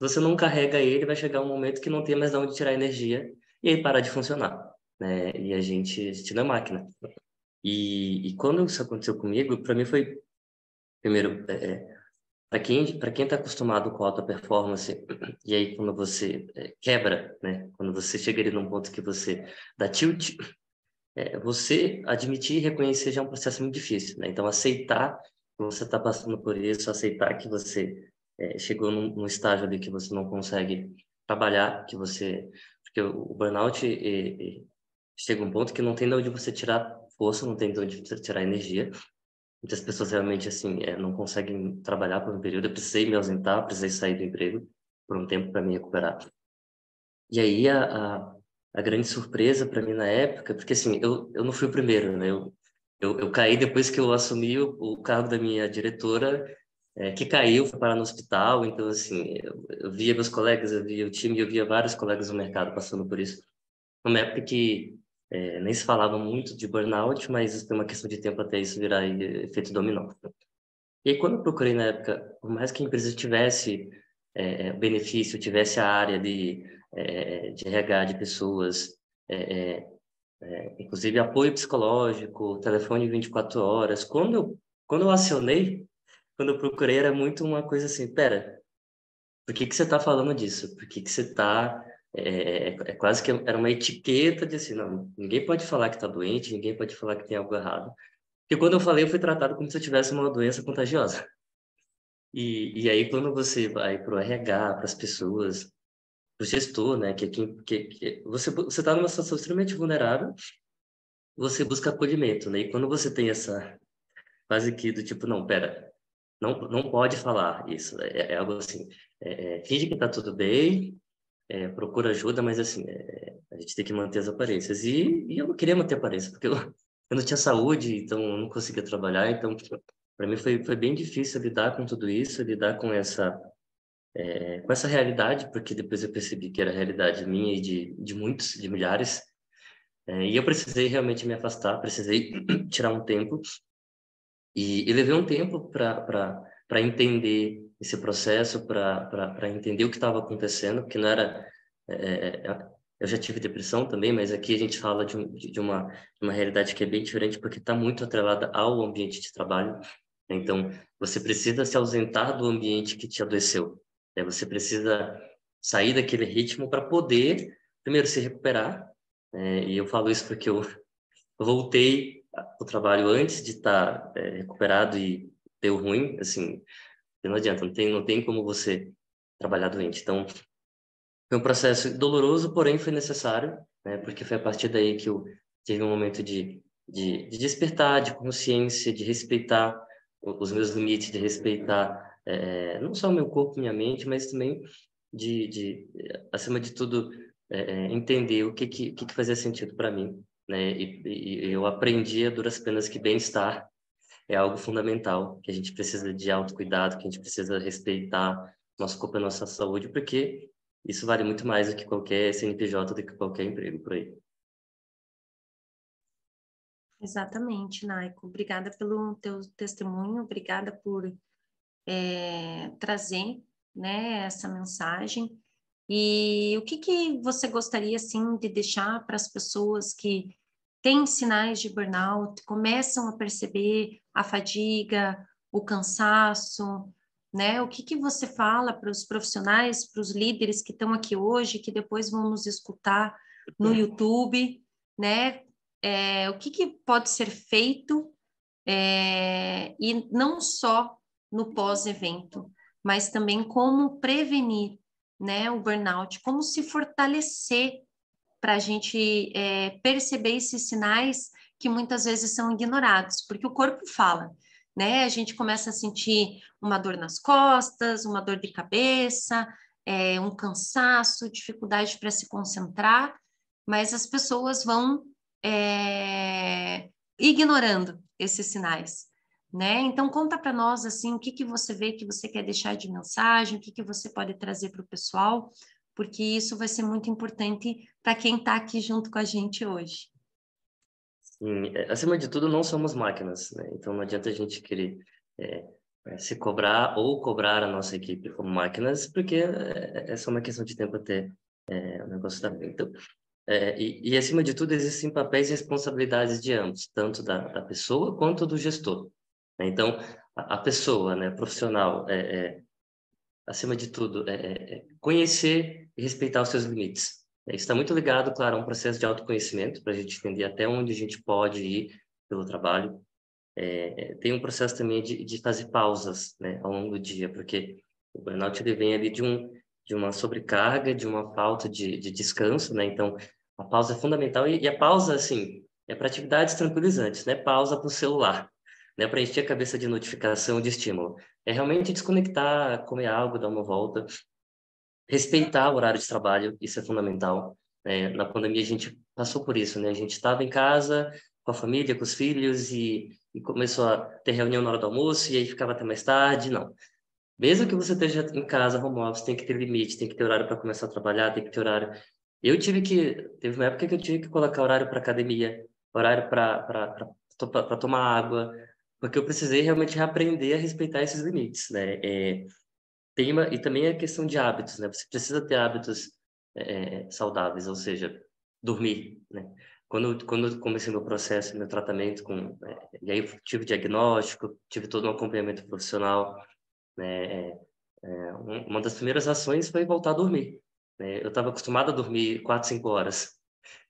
Se você não carrega ele, vai chegar um momento que não tem mais de onde tirar energia e aí para de funcionar, né? E a gente não é máquina. E quando isso aconteceu comigo, para mim foi, primeiro, para quem está acostumado com alta performance, e aí quando você quebra, né? Quando você chega ali num ponto que você dá tilt, você admitir e reconhecer já é um processo muito difícil, né? Então, aceitar que você está passando por isso, aceitar que você chegou num estágio ali que você não consegue trabalhar, porque o burnout chega um ponto que não tem de onde você tirar força, não tem de onde você tirar energia. Muitas pessoas realmente, assim, não conseguem trabalhar por um período. Eu precisei me ausentar, precisei sair do emprego por um tempo para me recuperar. E aí, a grande surpresa para mim na época, porque assim, eu não fui o primeiro, né? Eu caí depois que eu assumi o cargo da minha diretora, que caiu, foi parar no hospital. Então, assim, eu via meus colegas, eu via o time, eu via vários colegas no mercado passando por isso. Numa época que nem se falava muito de burnout, mas tem uma questão de tempo até isso virar efeito dominó. E aí, quando eu procurei na época, por mais que a empresa tivesse benefício, tivesse a área de RH de pessoas, inclusive apoio psicológico, telefone 24 horas. Quando eu acionei, quando eu procurei, era muito uma coisa assim, pera, por que você está falando disso? Por que você está... quase que era uma etiqueta de assim, não, ninguém pode falar que está doente, ninguém pode falar que tem algo errado. Porque quando eu falei, eu fui tratado como se eu tivesse uma doença contagiosa. E aí, quando você vai para o RH, para as pessoas, para o gestor, né, que você está numa situação extremamente vulnerável, você busca acolhimento, né? E quando você tem essa quase que do tipo, não, pera, não pode falar isso, é algo assim, finge que está tudo bem, procura ajuda, mas assim, a gente tem que manter as aparências. E eu não queria manter aparência, porque eu não tinha saúde, então eu não conseguia trabalhar, então para mim foi bem difícil lidar com tudo isso, lidar com essa realidade, porque depois eu percebi que era a realidade minha e de muitos, de milhares, e eu precisei realmente me afastar, precisei tirar um tempo, e levei um tempo para entender esse processo, para entender o que estava acontecendo, porque não era... eu já tive depressão também, mas aqui a gente fala de uma realidade que é bem diferente, porque está muito atrelada ao ambiente de trabalho. Então, você precisa se ausentar do ambiente que te adoeceu. Você precisa sair daquele ritmo para poder, primeiro, se recuperar. E eu falo isso porque eu voltei ao trabalho antes de estar recuperado e deu ruim, assim, não adianta, não tem como você trabalhar doente. Então, foi um processo doloroso, porém foi necessário, né? Porque foi a partir daí que eu tive um momento de despertar, de consciência, de respeitar os meus limites, de respeitar não só o meu corpo, minha mente, mas também acima de tudo, entender o que fazia sentido para mim, né? E eu aprendi a duras penas que bem-estar é algo fundamental, que a gente precisa de autocuidado, que a gente precisa respeitar nosso corpo e nossa saúde, porque isso vale muito mais do que qualquer CNPJ, do que qualquer emprego por aí. Exatamente, Naico. Obrigada pelo teu testemunho, obrigada por trazer, né, essa mensagem. E o que você gostaria, assim, de deixar para as pessoas que têm sinais de burnout, começam a perceber a fadiga, o cansaço, né? O que você fala para os profissionais, para os líderes que estão aqui hoje, que depois vão nos escutar no YouTube, né? O que pode ser feito e não só no pós-evento, mas também como prevenir, né, o burnout, como se fortalecer para a gente perceber esses sinais que muitas vezes são ignorados, porque o corpo fala, né? A gente começa a sentir uma dor nas costas, uma dor de cabeça, um cansaço, dificuldade para se concentrar, mas as pessoas vão ignorando esses sinais, né? Então conta para nós assim o que você vê que você quer deixar de mensagem, o que você pode trazer para o pessoal, porque isso vai ser muito importante para quem está aqui junto com a gente hoje. Sim, acima de tudo, não somos máquinas, né? Então não adianta a gente querer se cobrar ou cobrar a nossa equipe como máquinas, porque é só uma questão de tempo até o negócio da então e acima de tudo existem papéis e responsabilidades de ambos, tanto da pessoa quanto do gestor, né? Então a pessoa, né, profissional, acima de tudo, conhecer e respeitar os seus limites. Isso está muito ligado, claro, a um processo de autoconhecimento, para a gente entender até onde a gente pode ir pelo trabalho. Tem um processo também de fazer pausas, né, ao longo do dia, porque o burnout ele vem ali de uma sobrecarga, de uma falta de descanso, né? Então, a pausa é fundamental e a pausa, assim, é para atividades tranquilizantes, né? Pausa para o celular, né? Para encher a cabeça de notificação, de estímulo. É realmente desconectar, comer algo, dar uma volta, respeitar o horário de trabalho, isso é fundamental. Na pandemia a gente passou por isso, né? A gente estava em casa com a família, com os filhos e começou a ter reunião na hora do almoço e aí ficava até mais tarde, não. Mesmo que você esteja em casa, home office, tem que ter limite, tem que ter horário para começar a trabalhar, tem que ter horário. Teve uma época que eu tive que colocar horário para academia, horário para tomar água, porque eu precisei realmente reaprender a respeitar esses limites, né? E também a questão de hábitos, né? Você precisa ter hábitos saudáveis, ou seja, dormir, né? Quando eu comecei meu processo, meu tratamento e aí eu tive diagnóstico, tive todo um acompanhamento profissional, né? Uma das primeiras ações foi voltar a dormir, né? Eu estava acostumado a dormir 4, 5 horas.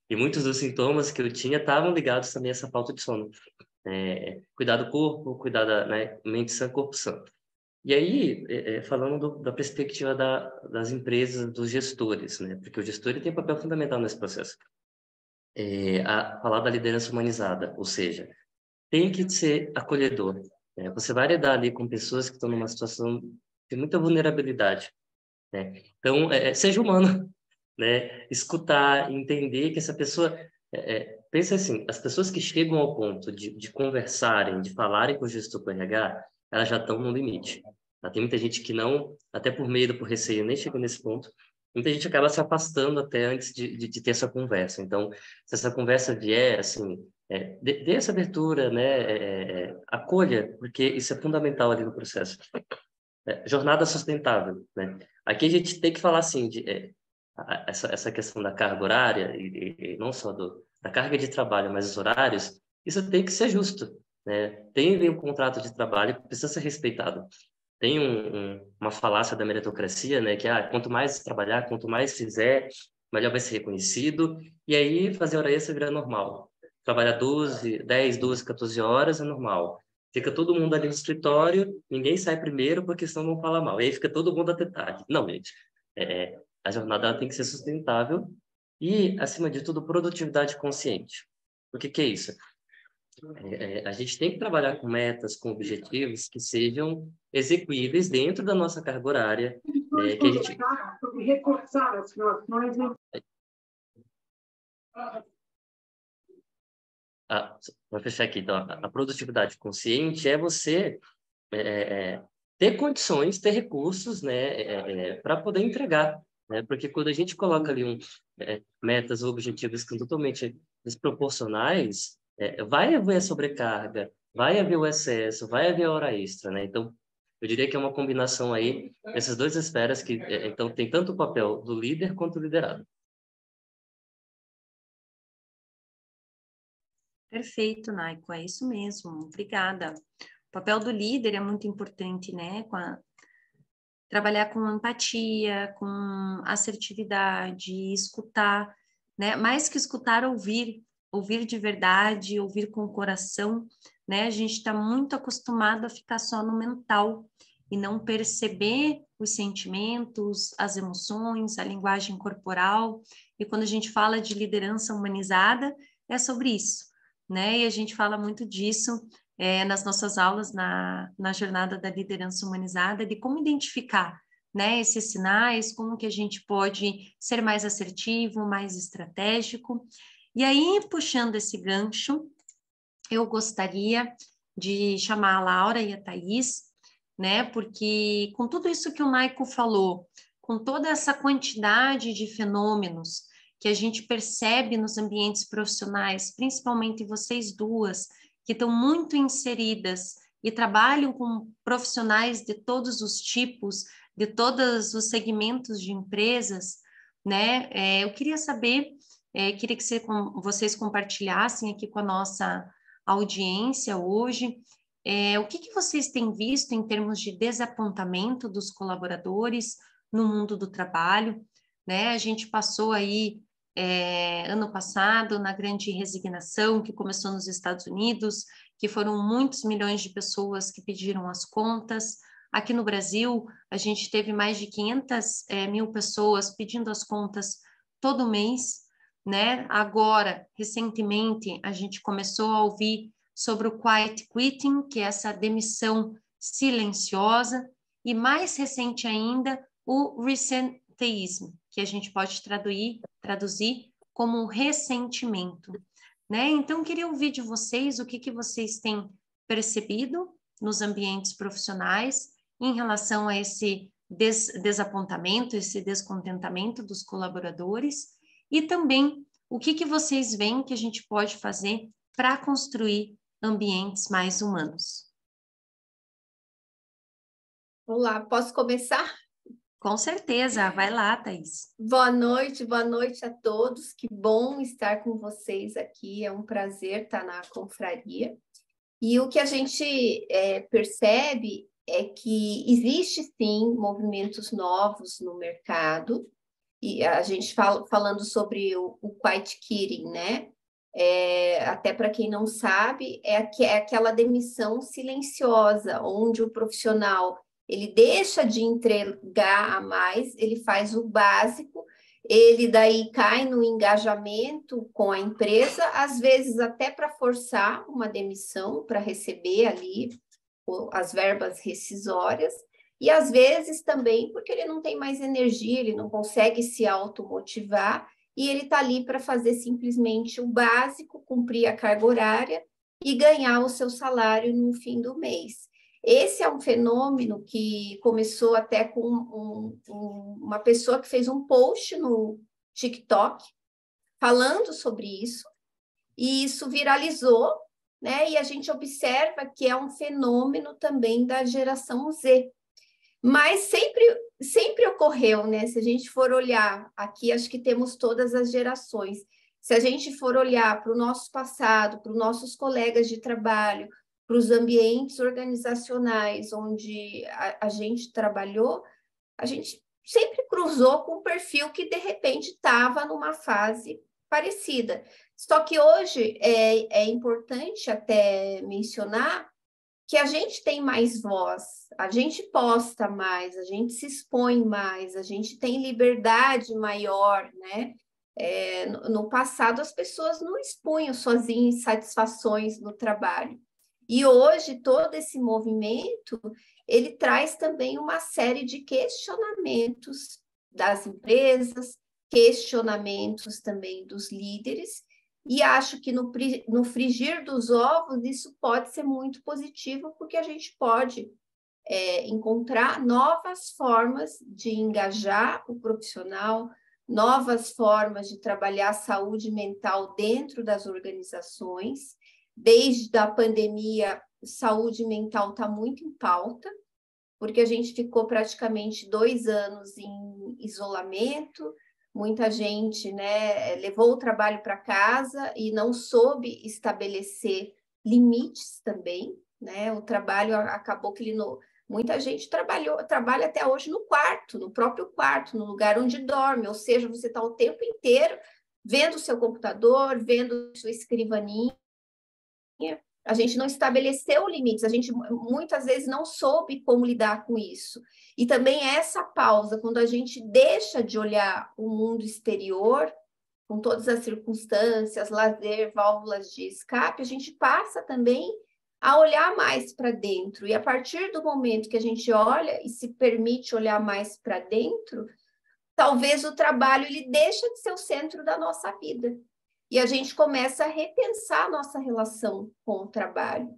E muitos dos sintomas que eu tinha estavam ligados também a essa falta de sono. Cuidar do corpo, cuidar da, né, mente sã, corpo sã. E aí, falando da perspectiva das empresas, dos gestores, né? Porque o gestor ele tem um papel fundamental nesse processo. A falar da liderança humanizada, ou seja, tem que ser acolhedor, né? Você vai lidar ali com pessoas que estão numa situação de muita vulnerabilidade, né? Então, seja humano, né? Escutar, entender que essa pessoa... pensa assim, as pessoas que chegam ao ponto de conversarem, de falarem com o gestor com o RH, elas já estão no limite. Tá? Tem muita gente que não, até por medo, por receio, nem chega nesse ponto. Muita gente acaba se afastando até antes de ter essa conversa. Então, se essa conversa vier, assim, dê essa abertura, né? Acolha, porque isso é fundamental ali no processo. Jornada sustentável, né? Aqui a gente tem que falar assim essa questão da carga horária e não só da carga de trabalho, mas os horários, isso tem que ser justo, né? Tem um contrato de trabalho que precisa ser respeitado. Tem uma falácia da meritocracia, né? Que quanto mais trabalhar, quanto mais fizer, melhor vai ser reconhecido. E aí fazer hora extra vira normal. Trabalhar 10, 12, 14 horas é normal. Fica todo mundo ali no escritório, ninguém sai primeiro porque senão não fala mal. E aí fica todo mundo até tarde. Não, gente. A jornada ela tem que ser sustentável e, acima de tudo, produtividade consciente. O que é isso? A gente tem que trabalhar com metas, com objetivos que sejam execuíveis dentro da nossa carga horária, que a gente... Vou fechar aqui. Então, a produtividade consciente é você ter condições, ter recursos, né, para poder entregar, né? Porque quando a gente coloca ali metas ou objetivos que são totalmente desproporcionais, vai haver a sobrecarga, vai haver o excesso, vai haver a hora extra, né? Então, eu diria que é uma combinação aí dessas duas esferas que, então, tem tanto o papel do líder quanto do liderado. Perfeito, Naiko, é isso mesmo, obrigada. O papel do líder é muito importante, né? Trabalhar com empatia, com assertividade, escutar, né? Mais que escutar, ouvir de verdade, ouvir com o coração, né? A gente está muito acostumado a ficar só no mental e não perceber os sentimentos, as emoções, a linguagem corporal. E quando a gente fala de liderança humanizada, é sobre isso, né? E a gente fala muito disso nas nossas aulas na jornada da liderança humanizada, de como identificar, né, esses sinais, como que a gente pode ser mais assertivo, mais estratégico. E aí, puxando esse gancho, eu gostaria de chamar a Laura e a Thaís, né, porque com tudo isso que o Naiko falou, com toda essa quantidade de fenômenos que a gente percebe nos ambientes profissionais, principalmente vocês duas, que estão muito inseridas e trabalham com profissionais de todos os tipos, de todos os segmentos de empresas, né? Eu queria saber, queria que vocês compartilhassem aqui com a nossa audiência hoje, o que vocês têm visto em termos de desapontamento dos colaboradores no mundo do trabalho, né? A gente passou aí ano passado, na grande resignação que começou nos Estados Unidos, que foram muitos milhões de pessoas que pediram as contas. Aqui no Brasil, a gente teve mais de 500 mil pessoas pedindo as contas todo mês, né? Agora, recentemente, a gente começou a ouvir sobre o quiet quitting, que é essa demissão silenciosa, e mais recente ainda, o resenteísmo, que a gente pode traduzir como ressentimento, né? Então, queria ouvir de vocês o que vocês têm percebido nos ambientes profissionais em relação a esse desapontamento, esse descontentamento dos colaboradores e também o que vocês veem que a gente pode fazer para construir ambientes mais humanos. Olá, posso começar? Com certeza, vai lá, Thaís. Boa noite a todos. Que bom estar com vocês aqui. É um prazer estar na confraria. E o que a gente percebe é que existe sim movimentos novos no mercado. E a gente falando sobre o quiet quitting, né? Até para quem não sabe, é aquela demissão silenciosa, onde o profissional ele deixa de entregar a mais, ele faz o básico, ele daí cai no engajamento com a empresa, às vezes até para forçar uma demissão, para receber ali as verbas rescisórias, e às vezes também porque ele não tem mais energia, ele não consegue se automotivar, e ele está ali para fazer simplesmente o básico, cumprir a carga horária e ganhar o seu salário no fim do mês. Esse é um fenômeno que começou até com uma pessoa que fez um post no TikTok falando sobre isso, e isso viralizou, né? E a gente observa que é um fenômeno também da geração Z. Mas sempre ocorreu, né? Se a gente for olhar, aqui acho que temos todas as gerações, se a gente for olhar para o nosso passado, para os nossos colegas de trabalho, para os ambientes organizacionais onde a gente trabalhou, a gente sempre cruzou com um perfil que, de repente, estava numa fase parecida. Só que hoje é importante até mencionar que a gente tem mais voz, a gente posta mais, a gente se expõe mais, a gente tem liberdade maior, né? No passado, as pessoas não expunham suas insatisfações no trabalho. E hoje, todo esse movimento, ele traz também uma série de questionamentos das empresas, questionamentos também dos líderes, e acho que no frigir dos ovos isso pode ser muito positivo, porque a gente pode encontrar novas formas de engajar o profissional, novas formas de trabalhar a saúde mental dentro das organizações. Desde a pandemia, saúde mental está muito em pauta, porque a gente ficou praticamente 2 anos em isolamento, muita gente, né, levou o trabalho para casa e não soube estabelecer limites também, né? O trabalho acabou que muita gente trabalha até hoje no próprio quarto, no lugar onde dorme, ou seja, você está o tempo inteiro vendo o seu computador, vendo sua escrivaninha. A gente não estabeleceu limites, a gente muitas vezes não soube como lidar com isso. E também essa pausa, quando a gente deixa de olhar o mundo exterior, com todas as circunstâncias, lazer, válvulas de escape, a gente passa também a olhar mais para dentro. E a partir do momento que a gente olha e se permite olhar mais para dentro, talvez o trabalho ele deixa de ser o centro da nossa vida. E a gente começa a repensar a nossa relação com o trabalho.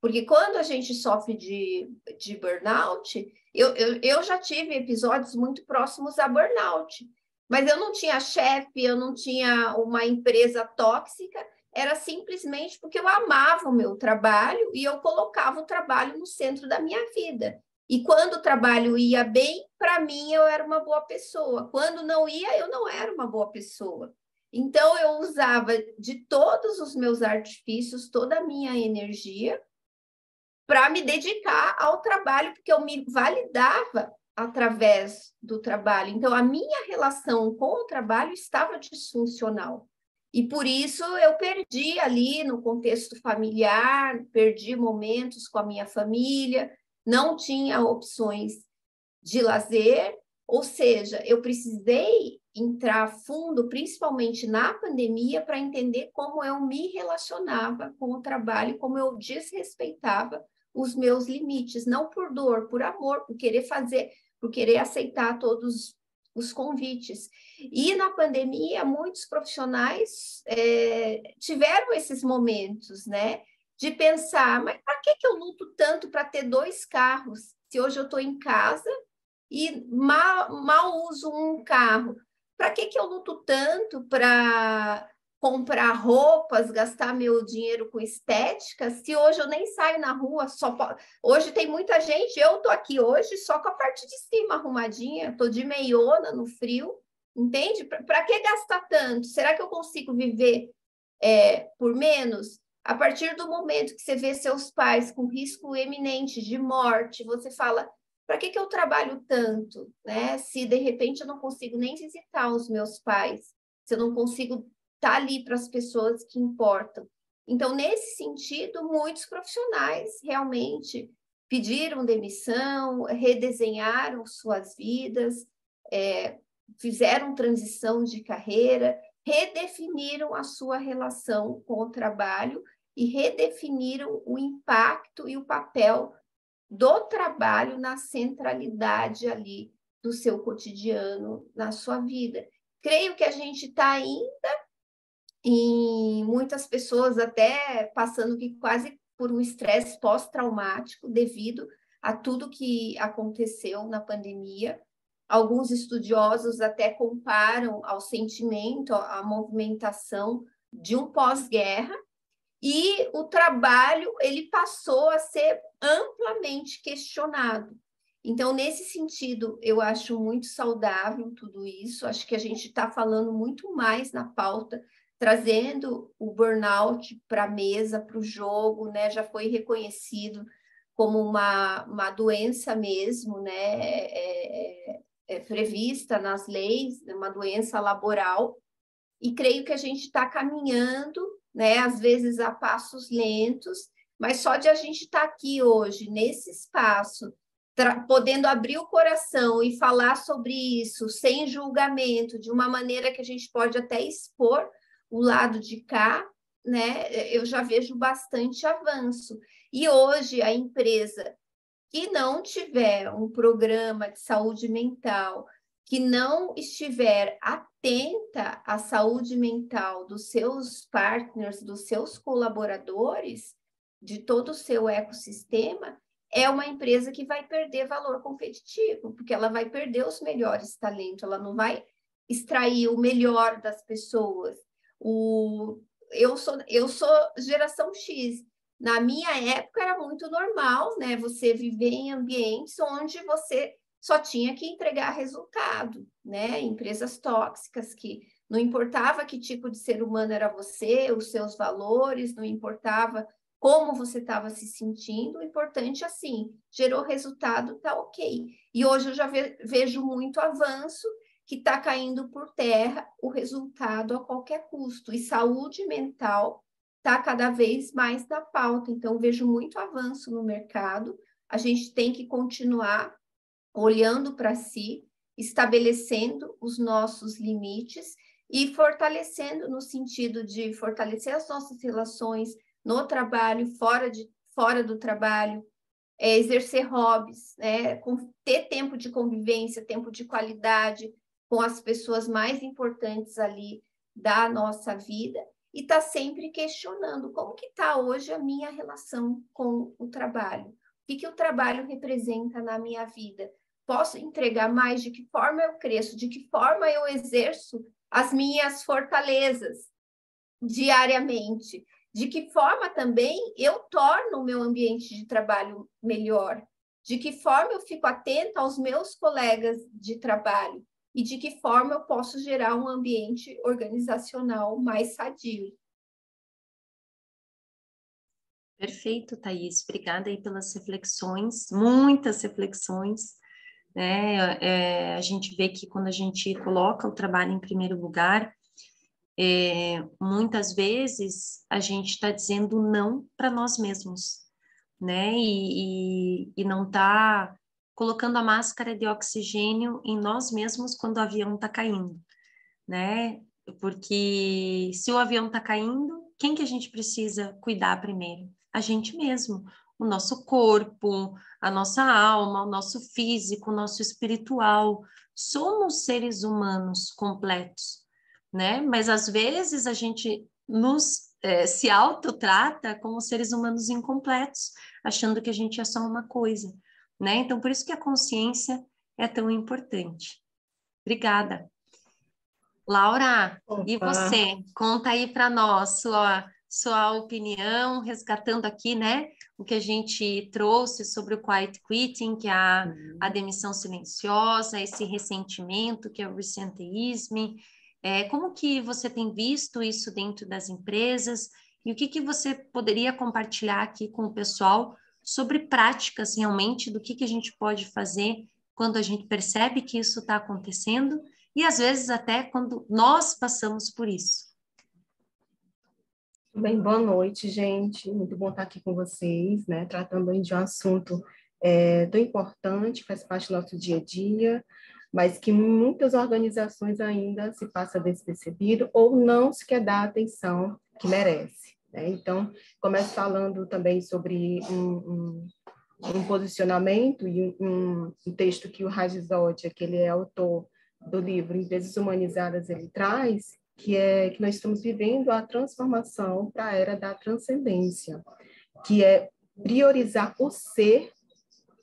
Porque quando a gente sofre de burnout, eu já tive episódios muito próximos a burnout, mas eu não tinha chefe, eu não tinha uma empresa tóxica, era simplesmente porque eu amava o meu trabalho e eu colocava o trabalho no centro da minha vida. E quando o trabalho ia bem, para mim eu era uma boa pessoa. Quando não ia, eu não era uma boa pessoa. Então, eu usava de todos os meus artifícios, toda a minha energia, para me dedicar ao trabalho, porque eu me validava através do trabalho. Então, a minha relação com o trabalho estava disfuncional. E por isso eu perdi ali no contexto familiar, perdi momentos com a minha família, não tinha opções de lazer, ou seja, eu precisei entrar a fundo, principalmente na pandemia, para entender como eu me relacionava com o trabalho, como eu desrespeitava os meus limites, não por dor, por amor, por querer fazer, por querer aceitar todos os convites. E na pandemia, muitos profissionais tiveram esses momentos, né? De pensar, mas para que eu luto tanto para ter 2 carros, se hoje eu estou em casa e mal uso um carro? Para que eu luto tanto para comprar roupas, gastar meu dinheiro com estética, se hoje eu nem saio na rua? Hoje tem muita gente, eu estou aqui hoje só com a parte de cima arrumadinha, estou de meiona no frio, entende? Para que gastar tanto? Será que eu consigo viver por menos? A partir do momento que você vê seus pais com risco eminente de morte, você fala, para que eu trabalho tanto, né? Se de repente eu não consigo nem visitar os meus pais, se eu não consigo estar ali para as pessoas que importam. Então, nesse sentido, muitos profissionais realmente pediram demissão, redesenharam suas vidas, fizeram transição de carreira, redefiniram a sua relação com o trabalho e redefiniram o impacto e o papel do trabalho na centralidade ali do seu cotidiano, na sua vida. Creio que a gente está ainda, em muitas pessoas até passando quase por um estresse pós-traumático devido a tudo que aconteceu na pandemia. Alguns estudiosos até comparam ao sentimento, à movimentação de um pós-guerra, e o trabalho ele passou a ser amplamente questionado. Então, nesse sentido, eu acho muito saudável tudo isso. Acho que a gente está falando muito mais na pauta, trazendo o burnout para a mesa, para o jogo, né? Já foi reconhecido como uma doença mesmo, né? Prevista nas leis, uma doença laboral. E creio que a gente está caminhando, né? Às vezes a passos lentos, mas só de a gente estar aqui hoje, nesse espaço, podendo abrir o coração e falar sobre isso sem julgamento, de uma maneira que a gente pode até expor o lado de cá, né? Eu já vejo bastante avanço. E hoje a empresa que não tiver um programa de saúde mental, que não estiver atenta à saúde mental dos seus partners, dos seus colaboradores, de todo o seu ecossistema, é uma empresa que vai perder valor competitivo, porque ela vai perder os melhores talentos, ela não vai extrair o melhor das pessoas. Eu sou geração X. Na minha época era muito normal, né? Você viver em ambientes onde você só tinha que entregar resultado, né? Empresas tóxicas que não importava que tipo de ser humano era você, os seus valores, não importava como você estava se sentindo, o importante assim, gerou resultado, tá ok. E hoje eu já vejo muito avanço que está caindo por terra o resultado a qualquer custo. E saúde mental está cada vez mais na pauta. Então, vejo muito avanço no mercado. A gente tem que continuar olhando para si, estabelecendo os nossos limites e fortalecendo no sentido de fortalecer as nossas relações no trabalho, fora do trabalho, exercer hobbies, né? Ter tempo de convivência, tempo de qualidade com as pessoas mais importantes ali da nossa vida e estar sempre questionando como que está hoje a minha relação com o trabalho. O que o trabalho representa na minha vida? Posso entregar mais? De que forma eu cresço? De que forma eu exerço as minhas fortalezas diariamente? De que forma também eu torno o meu ambiente de trabalho melhor? De que forma eu fico atenta aos meus colegas de trabalho? E de que forma eu posso gerar um ambiente organizacional mais sadio? Perfeito, Thaís. Obrigada aí pelas reflexões, muitas reflexões, né? A gente vê que quando a gente coloca o trabalho em primeiro lugar, muitas vezes a gente está dizendo não para nós mesmos, né? E não está colocando a máscara de oxigênio em nós mesmos quando o avião está caindo, né? Porque se o avião está caindo, quem que a gente precisa cuidar primeiro? A gente mesmo, o nosso corpo, a nossa alma, o nosso físico, o nosso espiritual. Somos seres humanos completos, né? Mas às vezes a gente se autotrata como seres humanos incompletos, achando que a gente é só uma coisa, né? Então, por isso que a consciência é tão importante. Obrigada. Laura, e você? Conta aí para nós sua opinião, resgatando aqui, né, o que a gente trouxe sobre o quiet quitting, que é a demissão silenciosa, esse ressentimento, que é o resenteeism. Como que você tem visto isso dentro das empresas e o que você poderia compartilhar aqui com o pessoal sobre práticas realmente do que a gente pode fazer quando a gente percebe que isso está acontecendo e às vezes até quando nós passamos por isso. Bem, boa noite, gente. Muito bom estar aqui com vocês, né? Tratando aí de um assunto tão importante, faz parte do nosso dia a dia, mas que muitas organizações ainda se passa despercebido ou não se quer dar a atenção que merece, né? Então, começo falando também sobre um posicionamento e um texto que o Raj Zodia, que ele é autor do livro Empresas Humanizadas, ele traz, que é que nós estamos vivendo a transformação para a era da transcendência, que é priorizar o ser,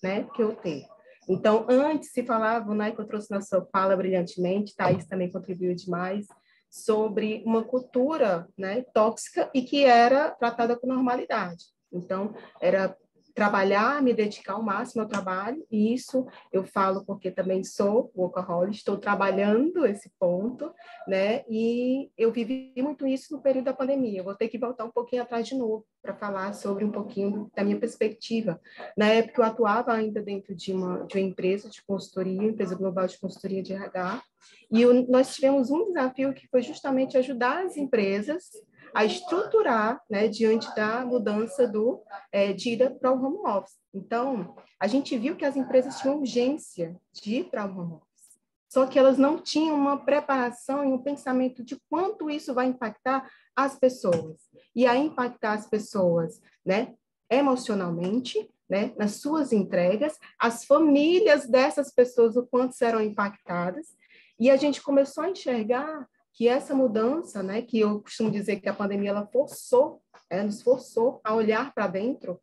né, que o ter. Então, antes se falava, né, que eu trouxe na sua fala brilhantemente, Thaís também contribuiu demais, sobre uma cultura, né, tóxica e que era tratada com normalidade. Então, era trabalhar, me dedicar ao máximo ao trabalho, e isso eu falo porque também sou workaholic, estou trabalhando esse ponto, né, e eu vivi muito isso no período da pandemia. Eu vou ter que voltar um pouquinho atrás de novo para falar sobre um pouquinho da minha perspectiva. Na época eu atuava ainda dentro de uma empresa de consultoria, empresa global de consultoria de RH, e nós tivemos um desafio que foi justamente ajudar as empresas a estruturar, né, diante da mudança de ida para o home office. Então, a gente viu que as empresas tinham urgência de ir para o home office, só que elas não tinham uma preparação e um pensamento de quanto isso vai impactar as pessoas. E aí impactar as pessoas, né, emocionalmente, né, nas suas entregas, as famílias dessas pessoas, o quanto serão impactadas. E a gente começou a enxergar que essa mudança, né, que eu costumo dizer que a pandemia ela nos forçou a olhar para dentro,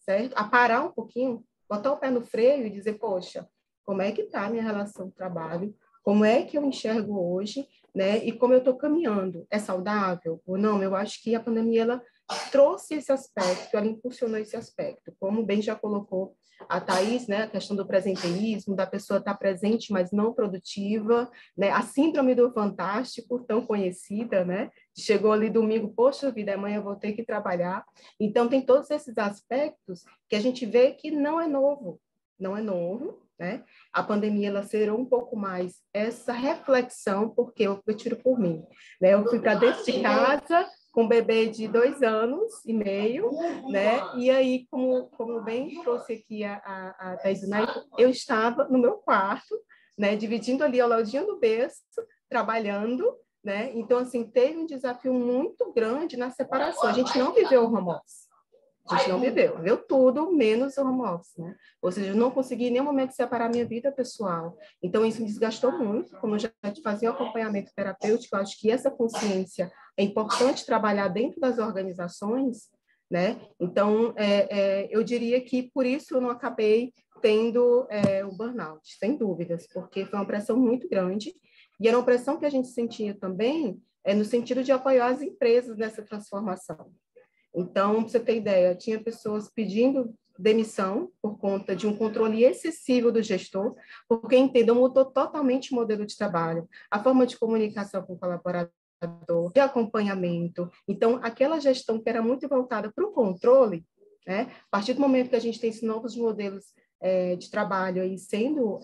certo? A parar um pouquinho, botar o pé no freio e dizer, poxa, como é que está a minha relação de trabalho? Como é que eu enxergo hoje, né? E como eu estou caminhando? É saudável ou não? Eu acho que a pandemia ela trouxe esse aspecto, ela impulsionou esse aspecto. Como bem já colocou a Thaís, né? A questão do presenteísmo, da pessoa estar presente, mas não produtiva, né? A síndrome do fantástico, tão conhecida, né? Chegou ali domingo, poxa vida, amanhã eu vou ter que trabalhar. Então, tem todos esses aspectos que a gente vê que não é novo, né? A pandemia ela acelerou um pouco mais essa reflexão, porque eu tiro por mim, né? Eu fui para dentro de casa com um bebê de 2 anos e meio, né? E aí, como bem trouxe aqui a Thais, eu estava no meu quarto, né? Dividindo ali ao ladinho do berço, trabalhando, né? Então, assim, teve um desafio muito grande na separação. A gente não viveu o home office. A gente não viveu tudo, menos o home office, né? Ou seja, eu não consegui em nenhum momento separar minha vida pessoal. Então, isso me desgastou muito. Como eu já fazia um acompanhamento terapêutico, eu acho que essa consciência é importante trabalhar dentro das organizações, né? Então, eu diria que por isso eu não acabei tendo o burnout, sem dúvidas, porque foi uma pressão muito grande e era uma pressão que a gente sentia também no sentido de apoiar as empresas nessa transformação. Então, para você ter ideia, tinha pessoas pedindo demissão por conta de um controle excessivo do gestor, porque, entendam, mudou totalmente o modelo de trabalho, a forma de comunicação com o colaborador, de acompanhamento. Então, aquela gestão que era muito voltada para o controle, né? A partir do momento que a gente tem esses novos modelos de trabalho aí sendo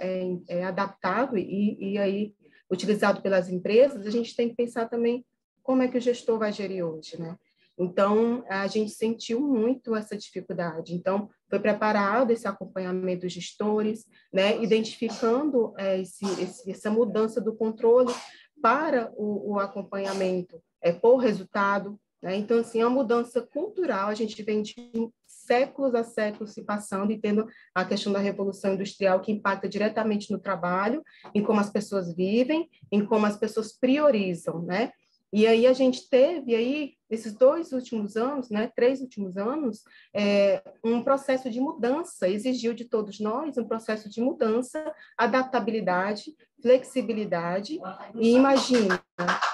adaptado e aí utilizado pelas empresas, a gente tem que pensar também como é que o gestor vai gerir hoje, né? Então, a gente sentiu muito essa dificuldade. Então, foi preparado esse acompanhamento dos gestores, né, identificando essa mudança do controle para o acompanhamento por resultado, né? Então, assim, é uma mudança cultural, a gente vem de séculos a séculos se passando e tendo a questão da revolução industrial que impacta diretamente no trabalho, em como as pessoas vivem, em como as pessoas priorizam, né? E aí a gente teve aí, nesses 2 últimos anos, né, 3 últimos anos, um processo de mudança, exigiu de todos nós um processo de mudança, adaptabilidade, flexibilidade, e imagina,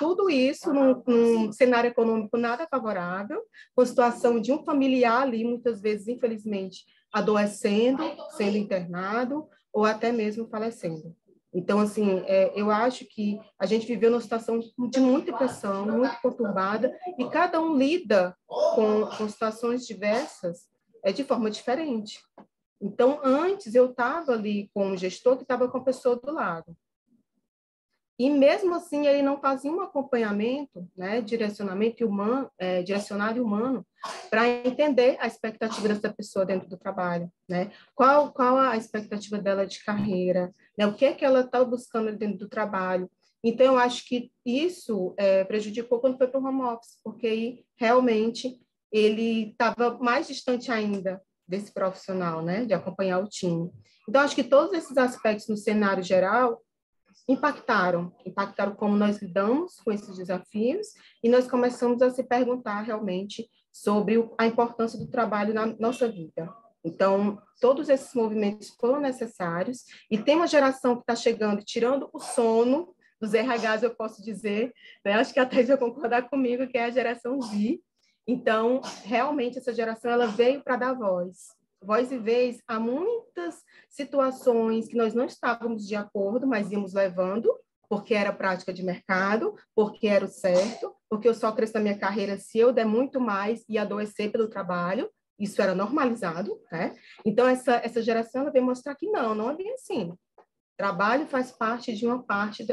tudo isso num cenário econômico nada favorável, com a situação de um familiar ali, muitas vezes, infelizmente, adoecendo, sendo internado, ou até mesmo falecendo. Então, assim, eu acho que a gente viveu numa situação de muita pressão, muito conturbada, e cada um lida com situações diversas de forma diferente. Então, antes eu estava ali com um gestor que estava com a pessoa do lado. E mesmo assim, ele não fazia um acompanhamento, né, direcionamento humano, direcionado e humano, para entender a expectativa dessa pessoa dentro do trabalho, né? Qual a expectativa dela de carreira, né? O que é que ela está buscando dentro do trabalho. Então, eu acho que isso prejudicou quando foi para o home office, porque aí, realmente, ele estava mais distante ainda desse profissional, né, de acompanhar o time. Então, acho que todos esses aspectos no cenário geral impactaram como nós lidamos com esses desafios e nós começamos a se perguntar realmente sobre a importância do trabalho na nossa vida. Então, todos esses movimentos foram necessários e tem uma geração que está chegando, tirando o sono dos RHs, eu posso dizer, né? Acho que a Thais vai concordar comigo, que é a geração Z. Então, realmente, essa geração ela veio para dar voz e vez a muitas situações que nós não estávamos de acordo, mas íamos levando, porque era prática de mercado, porque era o certo, porque eu só cresço na minha carreira se eu der muito mais e adoecer pelo trabalho, isso era normalizado, né? Então, essa geração ela veio mostrar que não é bem assim. Trabalho faz parte de uma parte,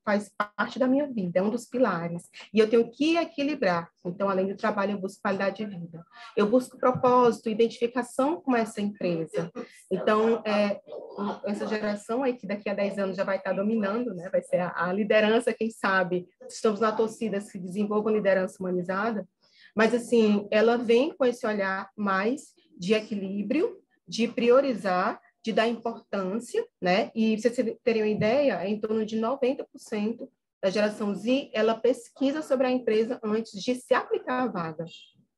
faz parte da minha vida, é um dos pilares. E eu tenho que equilibrar. Então, além do trabalho, eu busco qualidade de vida. Eu busco propósito, identificação com essa empresa. Então, essa geração aí, que daqui a 10 anos já vai estar dominando, né? Vai ser a liderança, quem sabe, estamos na torcida, se desenvolva liderança humanizada. Mas, assim, ela vem com esse olhar mais de equilíbrio, de priorizar, de dar importância, né? E pra vocês terem uma ideia, em torno de 90% da geração Z, ela pesquisa sobre a empresa antes de se aplicar a vaga,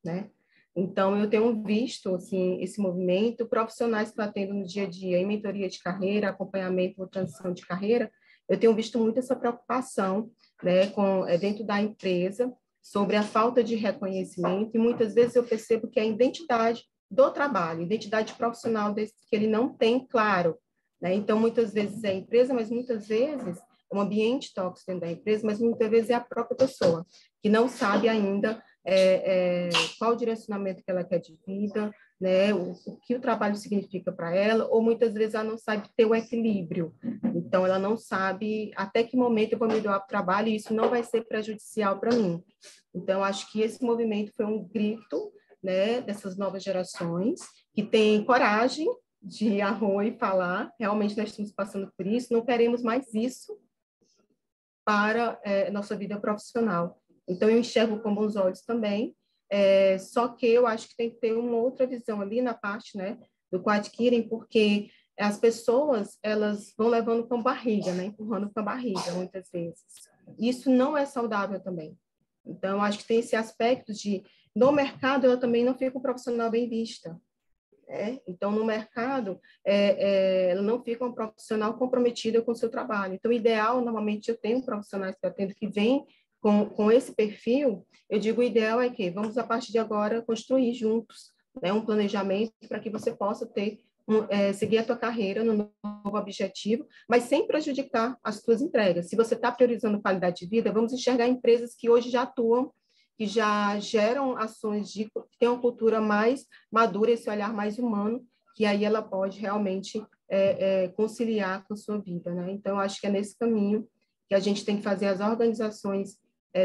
né? Então, eu tenho visto, assim, esse movimento, profissionais que eu atendo no dia a dia, em mentoria de carreira, acompanhamento ou transição de carreira, eu tenho visto muito essa preocupação, né, dentro da empresa, sobre a falta de reconhecimento, e muitas vezes eu percebo que a identidade do trabalho, identidade profissional desse, que ele não tem claro, né? Então, muitas vezes é a empresa, mas muitas vezes é um ambiente tóxico dentro da empresa, mas muitas vezes é a própria pessoa, que não sabe ainda qual o direcionamento que ela quer de vida, né? O que o trabalho significa para ela, ou muitas vezes ela não sabe ter o equilíbrio. Então, ela não sabe até que momento eu vou me doar para o trabalho e isso não vai ser prejudicial para mim. Então, acho que esse movimento foi um grito, né, dessas novas gerações, que têm coragem de ir à rua e falar, realmente nós estamos passando por isso, não queremos mais isso para nossa vida profissional. Então, eu enxergo com bons olhos também, só que eu acho que tem que ter uma outra visão ali na parte, né, do co-adquirem, porque as pessoas, elas vão levando com barriga, né, empurrando com a barriga, muitas vezes. Isso não é saudável também. Então, eu acho que tem esse aspecto de, no mercado, ela também não fica um profissional bem vista. Né? Então, no mercado, ela não fica uma profissional comprometida com o seu trabalho. Então, o ideal, normalmente, eu tenho profissionais que eu atendo que vêm com esse perfil, eu digo, o ideal é que vamos, a partir de agora, construir juntos, né, um planejamento para que você possa ter seguir a tua carreira no novo objetivo, mas sem prejudicar as tuas entregas. Se você está priorizando qualidade de vida, vamos enxergar empresas que hoje já atuam, que já geram ações que têm uma cultura mais madura, esse olhar mais humano, que aí ela pode realmente conciliar com a sua vida, né? Então, acho que é nesse caminho que a gente tem que fazer as organizações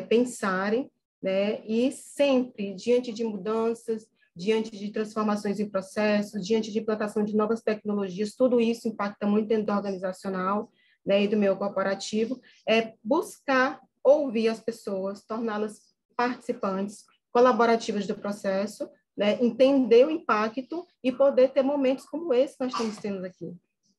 pensarem, né? E sempre, diante de mudanças, diante de transformações em processos, diante de implantação de novas tecnologias, tudo isso impacta muito dentro do organizacional, né, e do meu corporativo, buscar ouvir as pessoas, torná-las participantes, colaborativas do processo, né, entender o impacto e poder ter momentos como esse que nós estamos tendo aqui.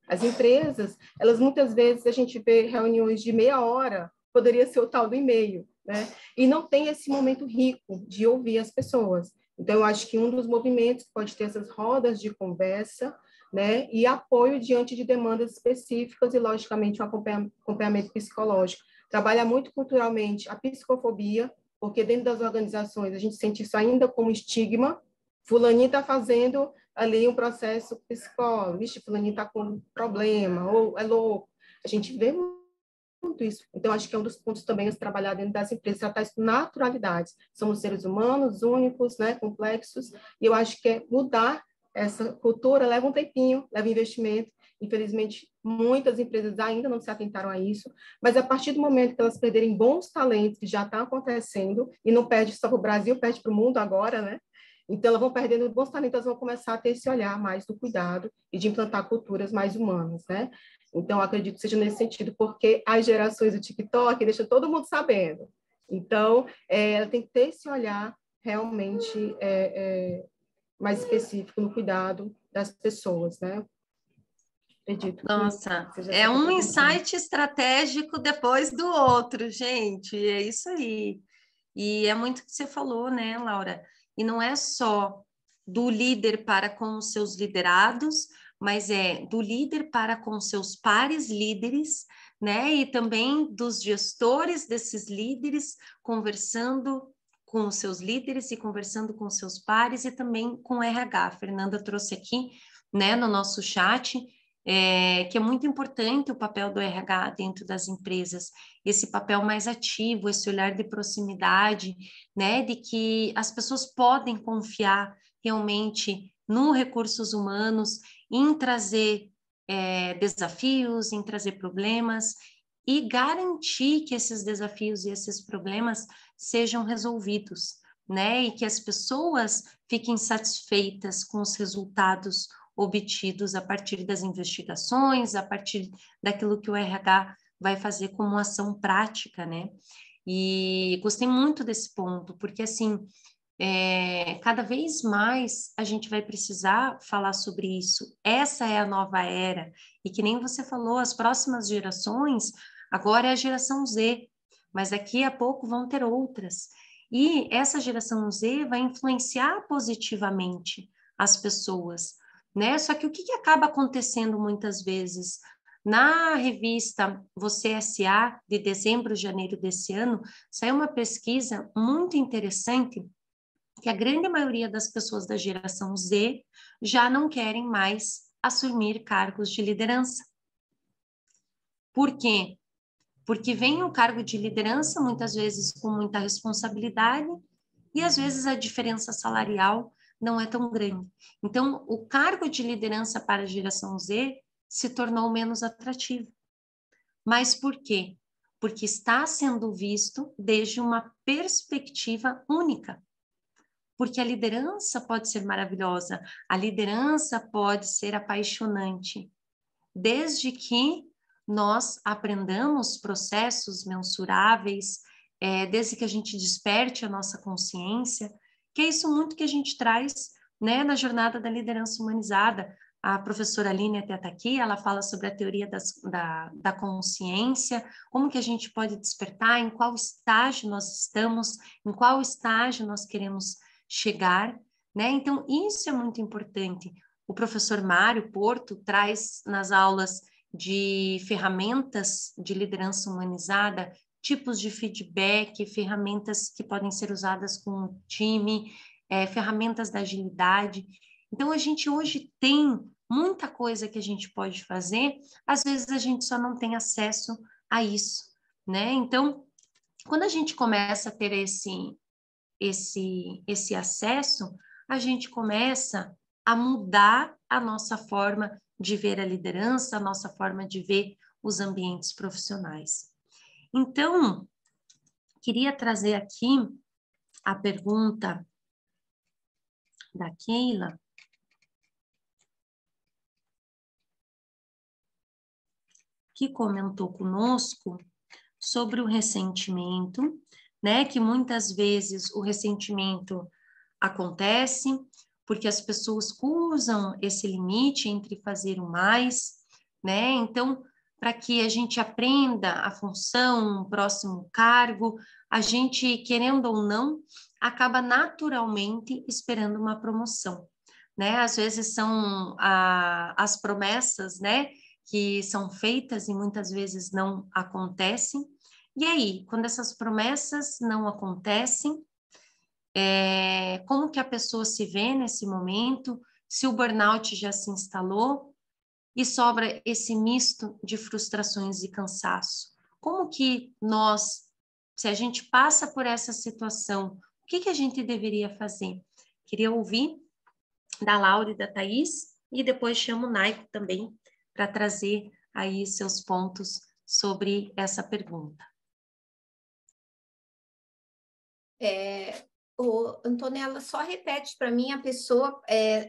As empresas, elas muitas vezes, a gente vê reuniões de meia hora, poderia ser o tal do e-mail, né, e não tem esse momento rico de ouvir as pessoas. Então, eu acho que um dos movimentos pode ter essas rodas de conversa, né, e apoio diante de demandas específicas e, logicamente, um acompanhamento psicológico. Trabalha muito culturalmente a psicofobia, porque dentro das organizações a gente sente isso ainda como estigma. Fulaninho está fazendo ali um processo psicológico, vixe, fulaninho está com problema, ou é louco. A gente vê muito isso. Então, acho que é um dos pontos também a se trabalhar dentro das empresas, tratar isso com naturalidade. Somos seres humanos, únicos, né, complexos, e eu acho que mudar essa cultura leva um tempinho, leva investimento. Infelizmente, muitas empresas ainda não se atentaram a isso, mas a partir do momento que elas perderem bons talentos, que já está acontecendo, e não perde só para o Brasil, perde para o mundo agora, né? Então, elas vão perdendo bons talentos, elas vão começar a ter esse olhar mais do cuidado e de implantar culturas mais humanas, né? Então, acredito que seja nesse sentido, porque as gerações do TikTok deixam todo mundo sabendo. Então, ela tem que ter esse olhar realmente mais específico no cuidado das pessoas, né? Acredito Nossa, é um insight estratégico depois do outro, gente, é isso aí. E é muito o que você falou, né, Laura? E não é só do líder para com os seus liderados, mas é do líder para com seus pares líderes, né? E também dos gestores desses líderes, conversando com os seus líderes e conversando com os seus pares e também com o RH. A Fernanda trouxe aqui, né, no nosso chat, que é muito importante o papel do RH dentro das empresas, esse papel mais ativo, esse olhar de proximidade, né, de que as pessoas podem confiar realmente no recursos humanos, em trazer desafios, em trazer problemas e garantir que esses desafios e esses problemas sejam resolvidos, né? E que as pessoas fiquem satisfeitas com os resultados obtidos a partir das investigações, a partir daquilo que o RH vai fazer como ação prática, né? E gostei muito desse ponto, porque, assim, cada vez mais a gente vai precisar falar sobre isso. Essa é a nova era. E que nem você falou, as próximas gerações, agora é a geração Z, mas daqui a pouco vão ter outras. E essa geração Z vai influenciar positivamente as pessoas, né? Só que o que acaba acontecendo muitas vezes? Na revista Você S.A., de dezembro, janeiro desse ano, saiu uma pesquisa muito interessante que a grande maioria das pessoas da geração Z já não querem mais assumir cargos de liderança. Por quê? Porque vem o cargo de liderança, muitas vezes com muita responsabilidade, e às vezes a diferença salarial não é tão grande. Então, o cargo de liderança para a geração Z se tornou menos atrativo. Mas por quê? Porque está sendo visto desde uma perspectiva única. Porque a liderança pode ser maravilhosa, a liderança pode ser apaixonante, desde que nós aprendamos processos mensuráveis, desde que a gente desperte a nossa consciência, que é isso muito que a gente traz, né, na jornada da liderança humanizada. A professora Aline até está aqui, ela fala sobre a teoria da consciência, como que a gente pode despertar, em qual estágio nós estamos, em qual estágio nós queremos chegar, né? Então, isso é muito importante. O professor Mário Porto traz nas aulas de ferramentas de liderança humanizada, tipos de feedback, ferramentas que podem ser usadas com o time, ferramentas da agilidade. Então, a gente hoje tem muita coisa que a gente pode fazer, às vezes a gente só não tem acesso a isso, né? Então, quando a gente começa a ter esse acesso, a gente começa a mudar a nossa forma de ver a liderança, a nossa forma de ver os ambientes profissionais. Então, queria trazer aqui a pergunta da Keila, que comentou conosco sobre o ressentimento, né? Que muitas vezes o ressentimento acontece porque as pessoas cruzam esse limite entre fazer o mais, né? Então, para que a gente aprenda a função, um próximo cargo, a gente, querendo ou não, acaba naturalmente esperando uma promoção, né? Às vezes são as promessas, né, que são feitas e muitas vezes não acontecem. E aí, quando essas promessas não acontecem, como que a pessoa se vê nesse momento, se o burnout já se instalou e sobra esse misto de frustrações e cansaço. Como que nós, se a gente passa por essa situação, o que que a gente deveria fazer? Queria ouvir da Laura e da Thaís e depois chamo o Naico também para trazer aí seus pontos sobre essa pergunta. Antonella, só repete para mim, a pessoa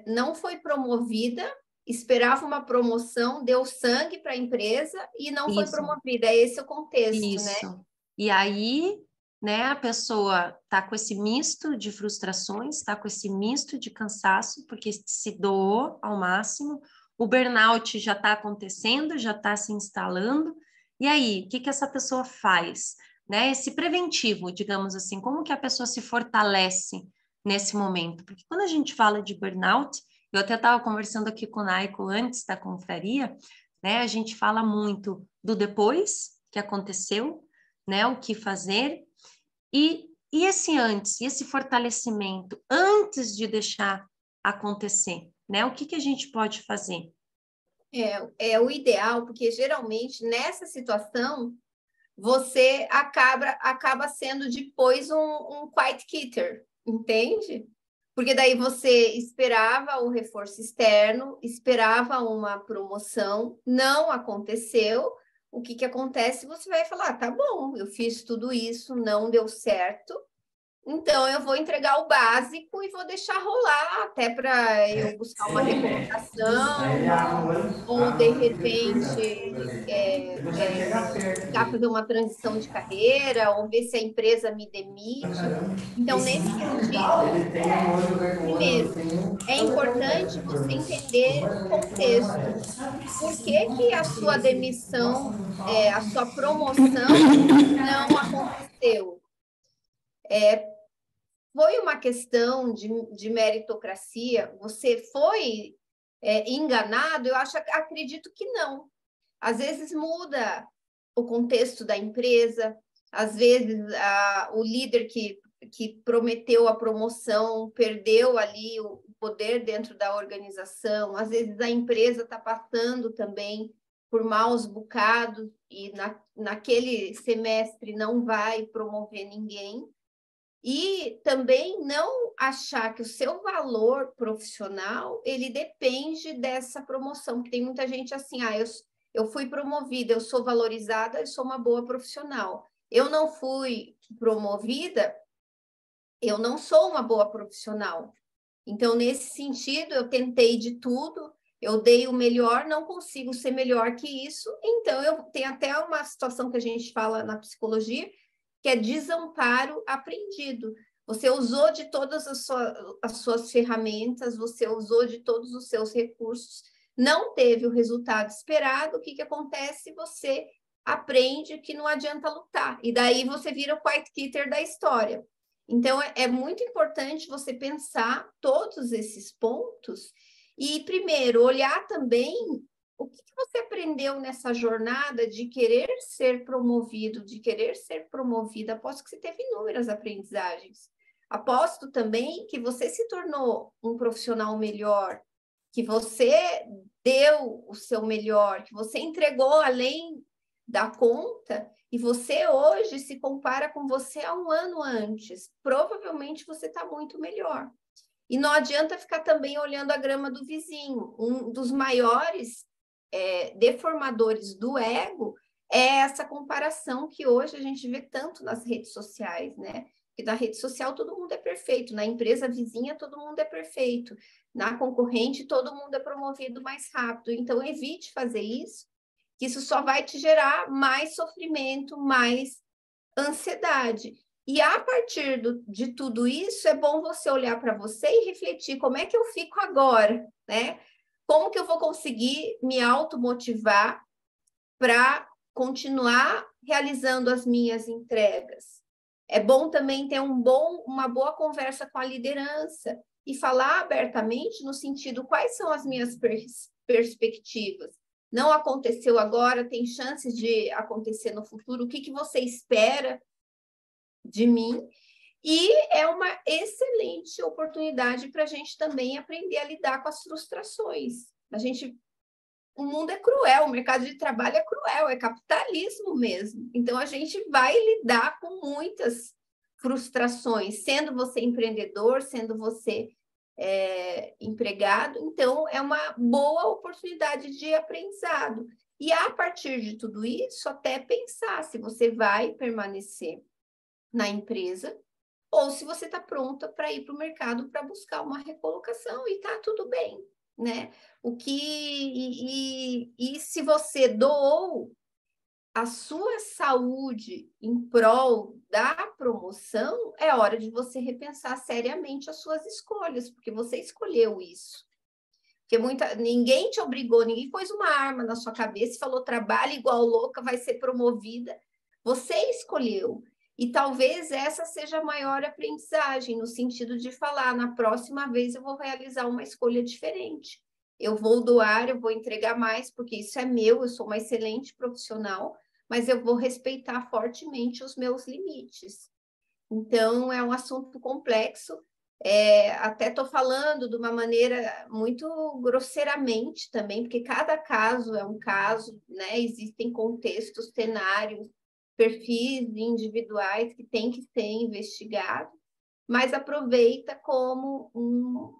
não foi promovida, esperava uma promoção, deu sangue para a empresa e não foi promovida. É esse o contexto, né? Isso. E aí, né, a pessoa está com esse misto de frustrações, está com esse misto de cansaço, porque se doou ao máximo, o burnout já está acontecendo, já está se instalando. E aí, o que que essa pessoa faz? Né, esse preventivo, digamos assim, como que a pessoa se fortalece nesse momento? Porque quando a gente fala de burnout, eu até estava conversando aqui com o Naico antes da confraria, né, a gente fala muito do depois que aconteceu, né, o que fazer, e esse antes, esse fortalecimento, antes de deixar acontecer, né, o que que a gente pode fazer? É o ideal, porque geralmente nessa situação você acaba sendo depois um quiet quitter, entende? Porque daí você esperava o reforço externo, esperava uma promoção, não aconteceu. O que acontece? Você vai falar, tá bom, eu fiz tudo isso, não deu certo, então eu vou entregar o básico e vou deixar rolar até para eu buscar uma recolocação, ou de repente buscar fazer uma transição de carreira, ou ver se a empresa me demite. Então, nesse sentido, primeiro, é importante você entender o contexto. Por que a sua demissão, a sua promoção não aconteceu? Foi uma questão de meritocracia? Você foi enganado? Eu acredito que não. Às vezes muda o contexto da empresa, às vezes o líder que prometeu a promoção perdeu ali o poder dentro da organização, às vezes a empresa está passando também por maus bocados e naquele semestre não vai promover ninguém. E também não achar que o seu valor profissional, ele depende dessa promoção, porque tem muita gente assim, eu fui promovida, eu sou valorizada, eu sou uma boa profissional. Eu não fui promovida, eu não sou uma boa profissional. Então, nesse sentido, eu tentei de tudo, eu dei o melhor, não consigo ser melhor que isso. Então, eu tenho até uma situação que a gente fala na psicologia, que é desamparo aprendido. Você usou de todas as suas ferramentas, você usou de todos os seus recursos, não teve o resultado esperado, o que acontece? Você aprende que não adianta lutar. E daí você vira o quiet quitter da história. Então, é muito importante você pensar todos esses pontos e, primeiro, olhar também o que você aprendeu nessa jornada de querer ser promovido, de querer ser promovida. Aposto que você teve inúmeras aprendizagens. Aposto também que você se tornou um profissional melhor, que você deu o seu melhor, que você entregou além da conta, e você hoje se compara com você há um ano antes. Provavelmente você está muito melhor. E não adianta ficar também olhando a grama do vizinho. Um dos maiores deformadores do ego é essa comparação que hoje a gente vê tanto nas redes sociais, né? Porque na rede social todo mundo é perfeito, na empresa vizinha todo mundo é perfeito, na concorrente todo mundo é promovido mais rápido. Então, evite fazer isso, que isso só vai te gerar mais sofrimento, mais ansiedade. E a partir de tudo isso, é bom você olhar para você e refletir como é que eu fico agora, né? Como que eu vou conseguir me automotivar para continuar realizando as minhas entregas? É bom também ter uma boa conversa com a liderança e falar abertamente no sentido quais são as minhas perspectivas. Não aconteceu agora, tem chances de acontecer no futuro. O que você espera de mim? E é uma excelente oportunidade para a gente também aprender a lidar com as frustrações. O mundo é cruel, o mercado de trabalho é cruel, é capitalismo mesmo. Então, a gente vai lidar com muitas frustrações, sendo você empreendedor, sendo você empregado. Então, é uma boa oportunidade de aprendizado. E, a partir de tudo isso, até pensar se você vai permanecer na empresa ou se você está pronta para ir para o mercado para buscar uma recolocação e está tudo bem, né? E se você doou a sua saúde em prol da promoção, é hora de você repensar seriamente as suas escolhas, porque você escolheu isso. Porque ninguém te obrigou, ninguém pôs uma arma na sua cabeça e falou, trabalha igual louca, vai ser promovida. Você escolheu. E talvez essa seja a maior aprendizagem, no sentido de falar, na próxima vez eu vou realizar uma escolha diferente. Eu vou doar, eu vou entregar mais, porque isso é meu, eu sou uma excelente profissional, mas eu vou respeitar fortemente os meus limites. Então, é um assunto complexo. Até estou falando de uma maneira muito grosseiramente também, porque cada caso é um caso, né? Existem contextos, cenários, perfis individuais que têm que ser investigados, mas aproveita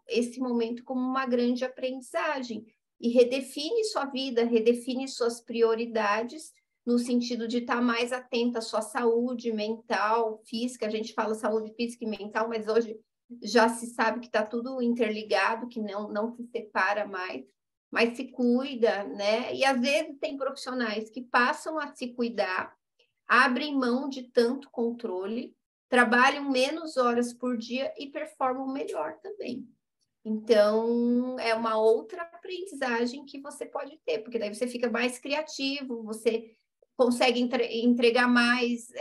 esse momento como uma grande aprendizagem e redefine sua vida, redefine suas prioridades, no sentido de estar mais atenta à sua saúde mental, física. A gente fala saúde física e mental, mas hoje já se sabe que está tudo interligado, que não se separa mais, mas se cuida, né? E às vezes tem profissionais que passam a se cuidar, abrem mão de tanto controle, trabalham menos horas por dia e performam melhor também. Então, é uma outra aprendizagem que você pode ter, porque daí você fica mais criativo, você consegue entregar mais,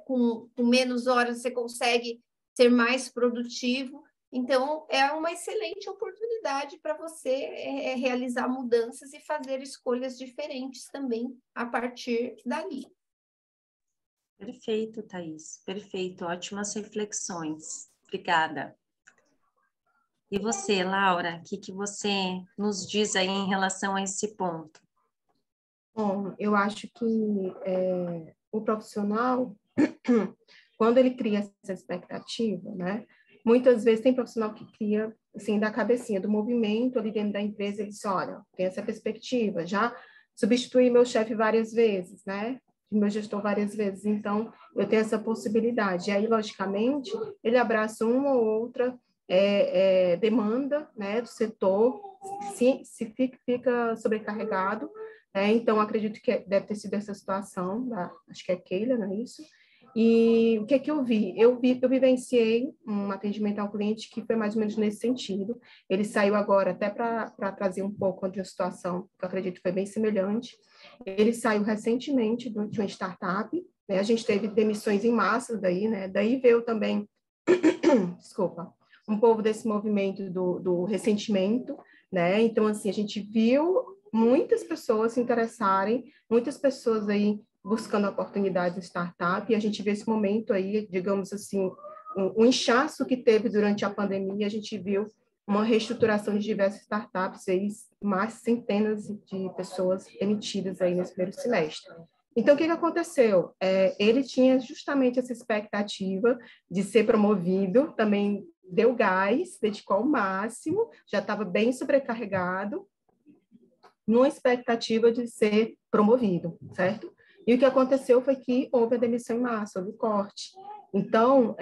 com menos horas, você consegue ser mais produtivo. Então, é uma excelente oportunidade para você realizar mudanças e fazer escolhas diferentes também a partir dali. Perfeito, Thaís. Perfeito. Ótimas reflexões. Obrigada. E você, Laura, o que você nos diz aí em relação a esse ponto? Bom, eu acho que o profissional, quando ele cria essa expectativa, né? Muitas vezes tem profissional que cria, assim, da cabecinha, do movimento ali dentro da empresa, ele diz, olha, tem essa perspectiva, já substituí meu chefe várias vezes, né? Meu gestor várias vezes, então eu tenho essa possibilidade. E aí, logicamente, ele abraça uma ou outra demanda, né, do setor, se fica sobrecarregado, né? Então, acredito que deve ter sido essa situação, acho que é Keila, não é isso? E o que é que eu vi? Eu vivenciei um atendimento ao cliente que foi mais ou menos nesse sentido. Ele saiu agora até para trazer um pouco de uma situação que eu acredito que foi bem semelhante. Ele saiu recentemente de uma startup, né? A gente teve demissões em massa daí, né? Daí veio também, desculpa, um pouco desse movimento do ressentimento, né? Então, assim, a gente viu muitas pessoas se interessarem, muitas pessoas aí buscando oportunidades em startup, e a gente vê esse momento aí, digamos assim, um inchaço que teve durante a pandemia, a gente viu uma reestruturação de diversas startups, aí, mais centenas de pessoas emitidas aí nesse primeiro semestre. Então, o que aconteceu? Ele tinha justamente essa expectativa de ser promovido, também deu gás, dedicou ao máximo, já estava bem sobrecarregado, numa expectativa de ser promovido, certo? E o que aconteceu foi que houve a demissão em massa, houve o corte. Então,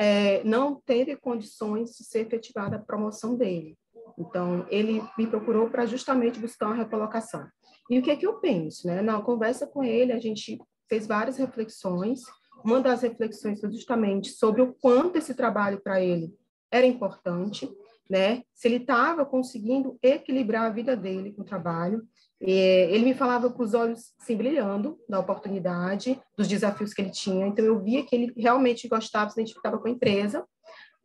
não teve condições de ser efetivada a promoção dele. Então, ele me procurou para justamente buscar uma recolocação. E o que é que eu penso, né? Na conversa com ele, a gente fez várias reflexões. Uma das reflexões foi justamente sobre o quanto esse trabalho para ele era importante, né? Se ele estava conseguindo equilibrar a vida dele com o trabalho. Ele me falava com os olhos assim, brilhando da oportunidade, dos desafios que ele tinha. Então, eu via que ele realmente gostava, se identificava com a empresa,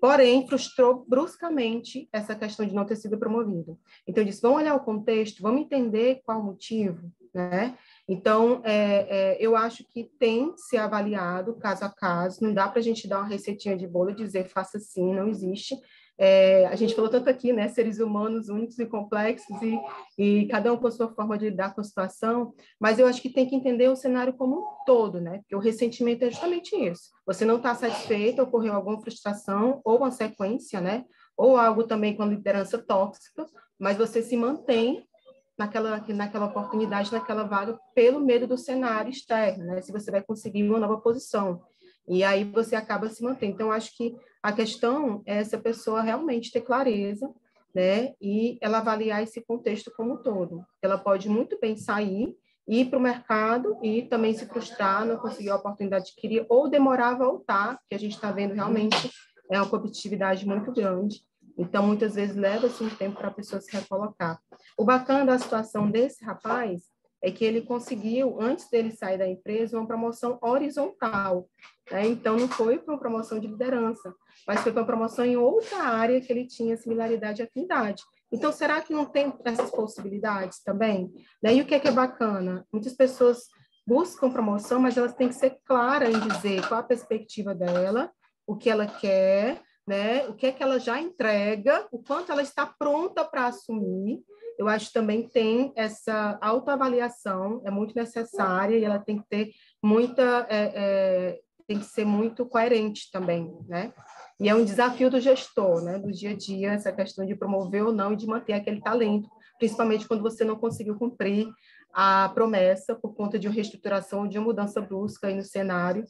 porém, frustrou bruscamente essa questão de não ter sido promovido. Então, eu disse, vamos olhar o contexto, vamos entender qual o motivo, né? Então, eu acho que tem que ser avaliado caso a caso, não dá para a gente dar uma receitinha de bolo e dizer, faça assim, não existe. A gente falou tanto aqui, né, seres humanos únicos e complexos e cada um com a sua forma de lidar com a situação, mas eu acho que tem que entender o cenário como um todo, né, porque o ressentimento é justamente isso. Você não está satisfeito, ocorreu alguma frustração ou uma sequência, né, ou algo também com a liderança tóxica, mas você se mantém naquela oportunidade, naquela vaga, pelo medo do cenário externo, né, se você vai conseguir uma nova posição. E aí você acaba se mantendo. Então, acho que a questão é essa pessoa realmente ter clareza, né? E ela avaliar esse contexto como um todo. Ela pode muito bem sair, ir para o mercado e também se frustrar, não conseguir a oportunidade que queria, ou demorar a voltar, que a gente está vendo realmente é uma competitividade muito grande. Então, muitas vezes leva-se um tempo para a pessoa se recolocar. O bacana da situação desse rapaz é que ele conseguiu, antes dele sair da empresa, uma promoção horizontal. Né? Então, não foi para uma promoção de liderança, mas foi para uma promoção em outra área que ele tinha similaridade e afinidade. Então, será que não tem essas possibilidades também? Né? E o que é bacana? Muitas pessoas buscam promoção, mas elas têm que ser claras em dizer qual a perspectiva dela, o que ela quer, né? O que é que ela já entrega, o quanto ela está pronta para assumir. Eu acho que também tem essa autoavaliação, é muito necessária, e ela tem que ter muita tem que ser muito coerente também, né? E é um desafio do gestor, né, do dia a dia, essa questão de promover ou não e de manter aquele talento, principalmente quando você não conseguiu cumprir a promessa por conta de uma reestruturação ou de uma mudança brusca aí no cenário,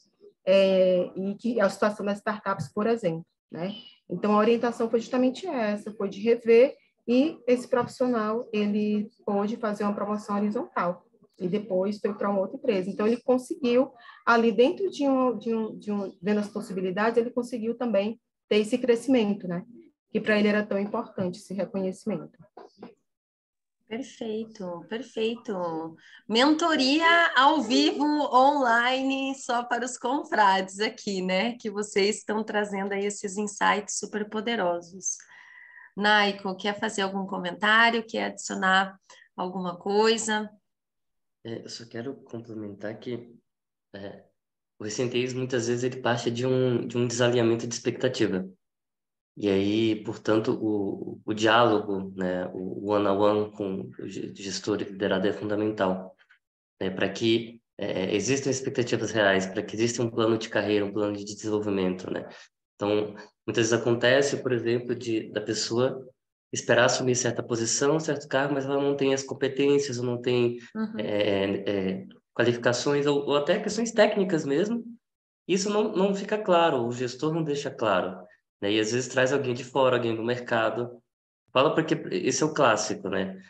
e que é a situação das startups, por exemplo, né? Então, a orientação foi justamente essa, foi de rever, e esse profissional, ele pôde fazer uma promoção horizontal, e depois foi para uma outra empresa. Então, ele conseguiu, ali dentro vendo as possibilidades, ele conseguiu também ter esse crescimento, né? Que para ele era tão importante, esse reconhecimento. Perfeito, perfeito. Mentoria ao vivo, online, só para os confrades aqui, né? Que vocês estão trazendo aí esses insights super poderosos. Naiko, quer fazer algum comentário? Quer adicionar alguma coisa? Eu só quero complementar que o recenteísmo, muitas vezes, ele parte de um desalinhamento de expectativa. E aí, portanto, o diálogo, né, o one-on-one com o gestor e liderado é fundamental, né, para que existam expectativas reais, para que exista um plano de carreira, um plano de desenvolvimento, né? Então, muitas vezes acontece, por exemplo, da pessoa esperar assumir certa posição, certo cargo, mas ela não tem as competências, ou não tem qualificações, ou até questões técnicas mesmo. Isso não fica claro, o gestor não deixa claro, né? E às vezes traz alguém de fora, alguém do mercado. Fala porque esse é o clássico, né?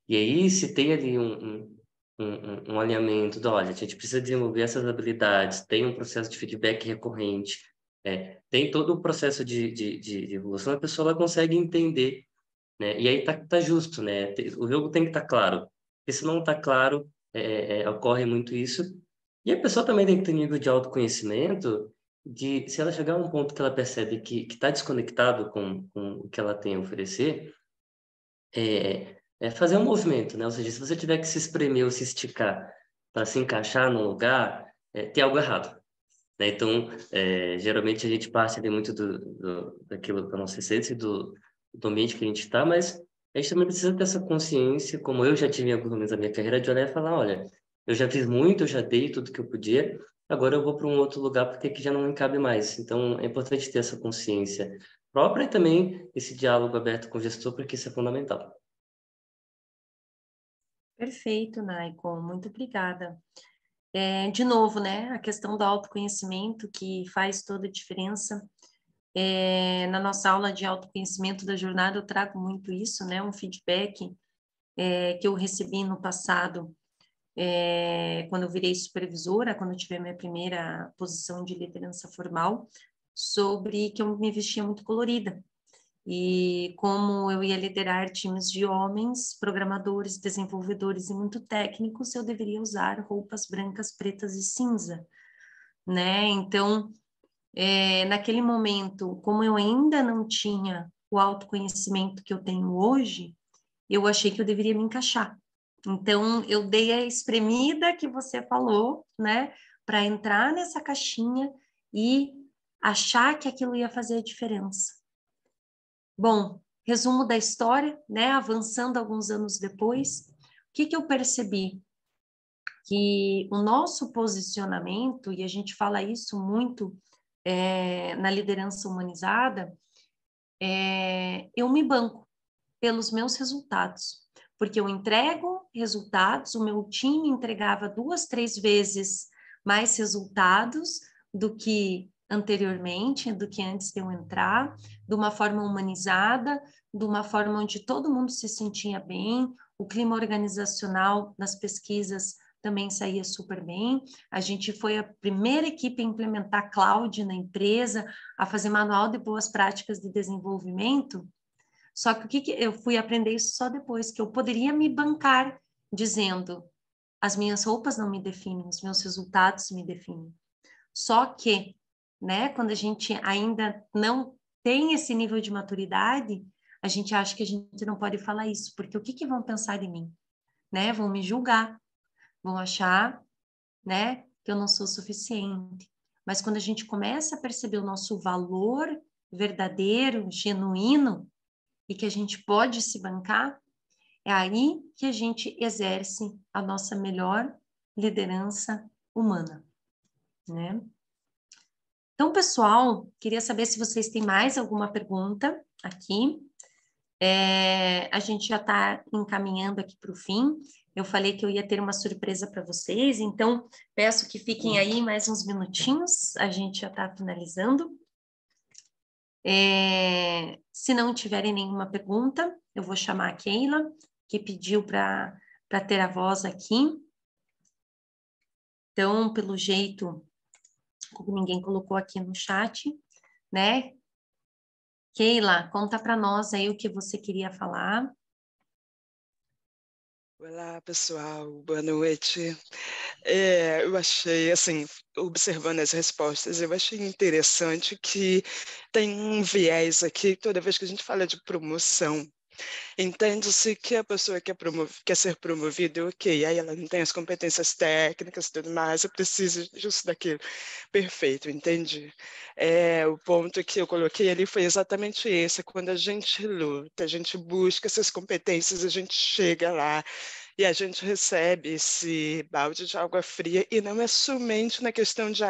E aí, se tem ali um alinhamento, olha, a gente precisa desenvolver essas habilidades, tem um processo de feedback recorrente, tem todo o processo de evolução, a pessoa ela consegue entender, né? E aí tá justo, né? O jogo tem que estar claro. Porque se não está claro, ocorre muito isso. E a pessoa também tem que ter nível de autoconhecimento de, se ela chegar a um ponto que ela percebe que está desconectado com o que ela tem a oferecer, fazer um movimento, né? Ou seja, se você tiver que se espremer ou se esticar para se encaixar num lugar, tem algo errado, né? Então, geralmente a gente parte ali muito daquilo da nossa essência, do ambiente que a gente está, mas a gente também precisa ter essa consciência, como eu já tive em alguns momentos da minha carreira, de olhar e falar, olha, eu já fiz muito, eu já dei tudo que eu podia, agora eu vou para um outro lugar porque aqui já não me cabe mais. Então, é importante ter essa consciência própria e também esse diálogo aberto com o gestor, porque isso é fundamental. Perfeito, Naiko, muito obrigada. De novo, né, a questão do autoconhecimento que faz toda a diferença. Na nossa aula de autoconhecimento da jornada, eu trago muito isso, né, um feedback que eu recebi no passado, quando eu virei supervisora, quando eu tive a minha primeira posição de liderança formal, sobre que eu me vestia muito colorida. E como eu ia liderar times de homens, programadores, desenvolvedores e muito técnicos, eu deveria usar roupas brancas, pretas e cinza, né? Então, naquele momento, como eu ainda não tinha o autoconhecimento que eu tenho hoje, eu achei que eu deveria me encaixar. Então, eu dei a espremida que você falou, né? Para entrar nessa caixinha e achar que aquilo ia fazer a diferença. Bom, resumo da história, né? Avançando alguns anos depois, o que eu percebi? Que o nosso posicionamento, e a gente fala isso muito na liderança humanizada, eu me banco pelos meus resultados, porque eu entrego resultados, o meu time entregava 2, 3 vezes mais resultados do que anteriormente, do que antes de eu entrar, de uma forma humanizada, de uma forma onde todo mundo se sentia bem, o clima organizacional nas pesquisas também saía super bem. A gente foi a primeira equipe a implementar cloud na empresa, a fazer manual de boas práticas de desenvolvimento. Só que eu fui aprender isso só depois, que eu poderia me bancar dizendo: as minhas roupas não me definem, os meus resultados me definem. Só que, né, quando a gente ainda não tem esse nível de maturidade, a gente acha que a gente não pode falar isso, porque o que vão pensar de mim? Né? Vão me julgar, vão achar, né, que eu não sou suficiente. Mas quando a gente começa a perceber o nosso valor verdadeiro, genuíno, e que a gente pode se bancar, é aí que a gente exerce a nossa melhor liderança humana. né? Então, pessoal, queria saber se vocês têm mais alguma pergunta aqui. A gente já está encaminhando aqui para o fim. Eu falei que eu ia ter uma surpresa para vocês, então peço que fiquem aí mais uns minutinhos, a gente já está finalizando. Se não tiverem nenhuma pergunta, eu vou chamar a Keila, que pediu para ter a voz aqui. Então, pelo jeito, como ninguém colocou aqui no chat, né? Keila, conta para nós aí o que você queria falar. Olá, pessoal, boa noite. Eu achei, assim, observando as respostas, eu achei interessante que tem um viés aqui, toda vez que a gente fala de promoção, entende-se que a pessoa quer ser promovida, ok, aí ela não tem as competências técnicas e tudo mais, eu preciso disso, daquilo. Perfeito, entendi. O ponto que eu coloquei ali foi exatamente esse, quando a gente luta, a gente busca essas competências, a gente chega lá, e a gente recebe esse balde de água fria, e não é somente na questão de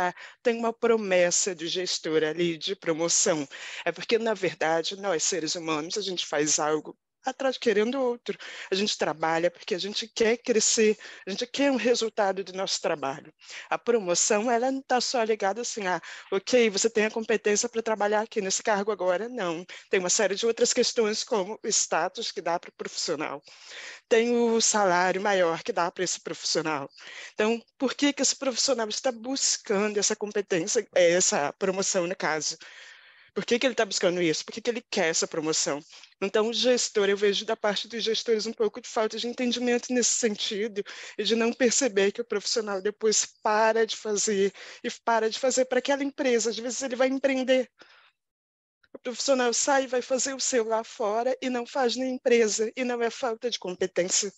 tem uma promessa do gestor ali de promoção, é porque, na verdade, nós, seres humanos, a gente faz algo atrás querendo outro. A gente trabalha porque a gente quer crescer, a gente quer um resultado do nosso trabalho. A promoção, ela não está só ligada assim, ok, você tem a competência para trabalhar aqui nesse cargo agora, não. Tem uma série de outras questões, como o status que dá para o profissional. Tem o salário maior que dá para esse profissional. Então, por que esse profissional está buscando essa competência, essa promoção, no caso? Por que ele está buscando isso? Por que ele quer essa promoção? Então, o gestor, eu vejo da parte dos gestores um pouco de falta de entendimento nesse sentido e de não perceber que o profissional depois para de fazer e para de fazer para aquela empresa. Às vezes ele vai empreender. O profissional sai e vai fazer o seu lá fora e não faz na empresa, e não é falta de competência.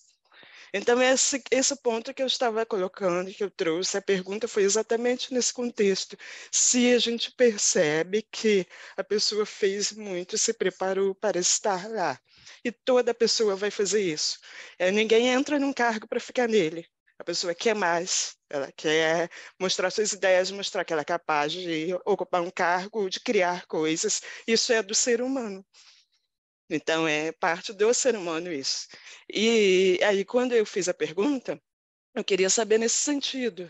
Então, esse ponto que eu estava colocando, que eu trouxe, a pergunta foi exatamente nesse contexto. Se a gente percebe que a pessoa fez muito, se preparou para estar lá, e toda pessoa vai fazer isso. Ninguém entra num cargo para ficar nele. A pessoa quer mais, ela quer mostrar suas ideias, mostrar que ela é capaz de ocupar um cargo, de criar coisas. Isso é do ser humano. Então, é parte do ser humano isso. E aí, quando eu fiz a pergunta, eu queria saber nesse sentido,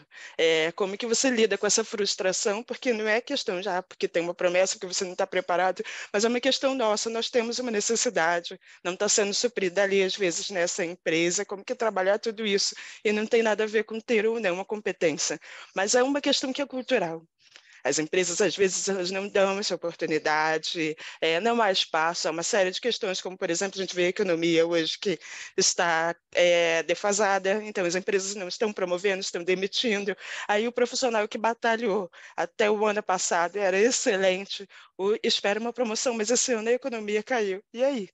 como que você lida com essa frustração, porque não é questão já porque tem uma promessa que você não está preparado, mas é uma questão nossa, nós temos uma necessidade, não está sendo suprida ali, às vezes, nessa empresa, como que trabalhar tudo isso, e não tem nada a ver com ter ou não uma competência, mas é uma questão que é cultural. As empresas, às vezes, elas não dão essa oportunidade, não há espaço, há uma série de questões, como, por exemplo, a gente vê a economia hoje que está defasada, então as empresas não estão promovendo, estão demitindo. Aí o profissional que batalhou até o ano passado era excelente, espera uma promoção, mas esse ano a economia caiu. E aí?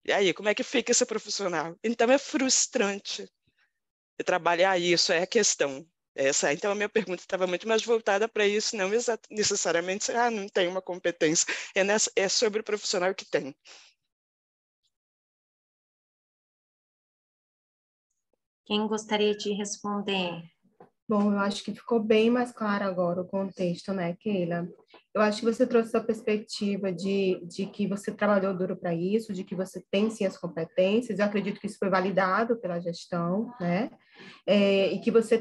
E aí, como é que fica esse profissional? Então é frustrante. E trabalhar isso é a questão. Então, a minha pergunta estava muito mais voltada para isso, não necessariamente, não tem uma competência, é sobre o profissional que tem. Quem gostaria de responder? Bom, eu acho que ficou bem mais claro agora o contexto, né, Keila? Eu acho que você trouxe essa perspectiva de que você trabalhou duro para isso, de que você tem sim as competências, eu acredito que isso foi validado pela gestão, né? E que você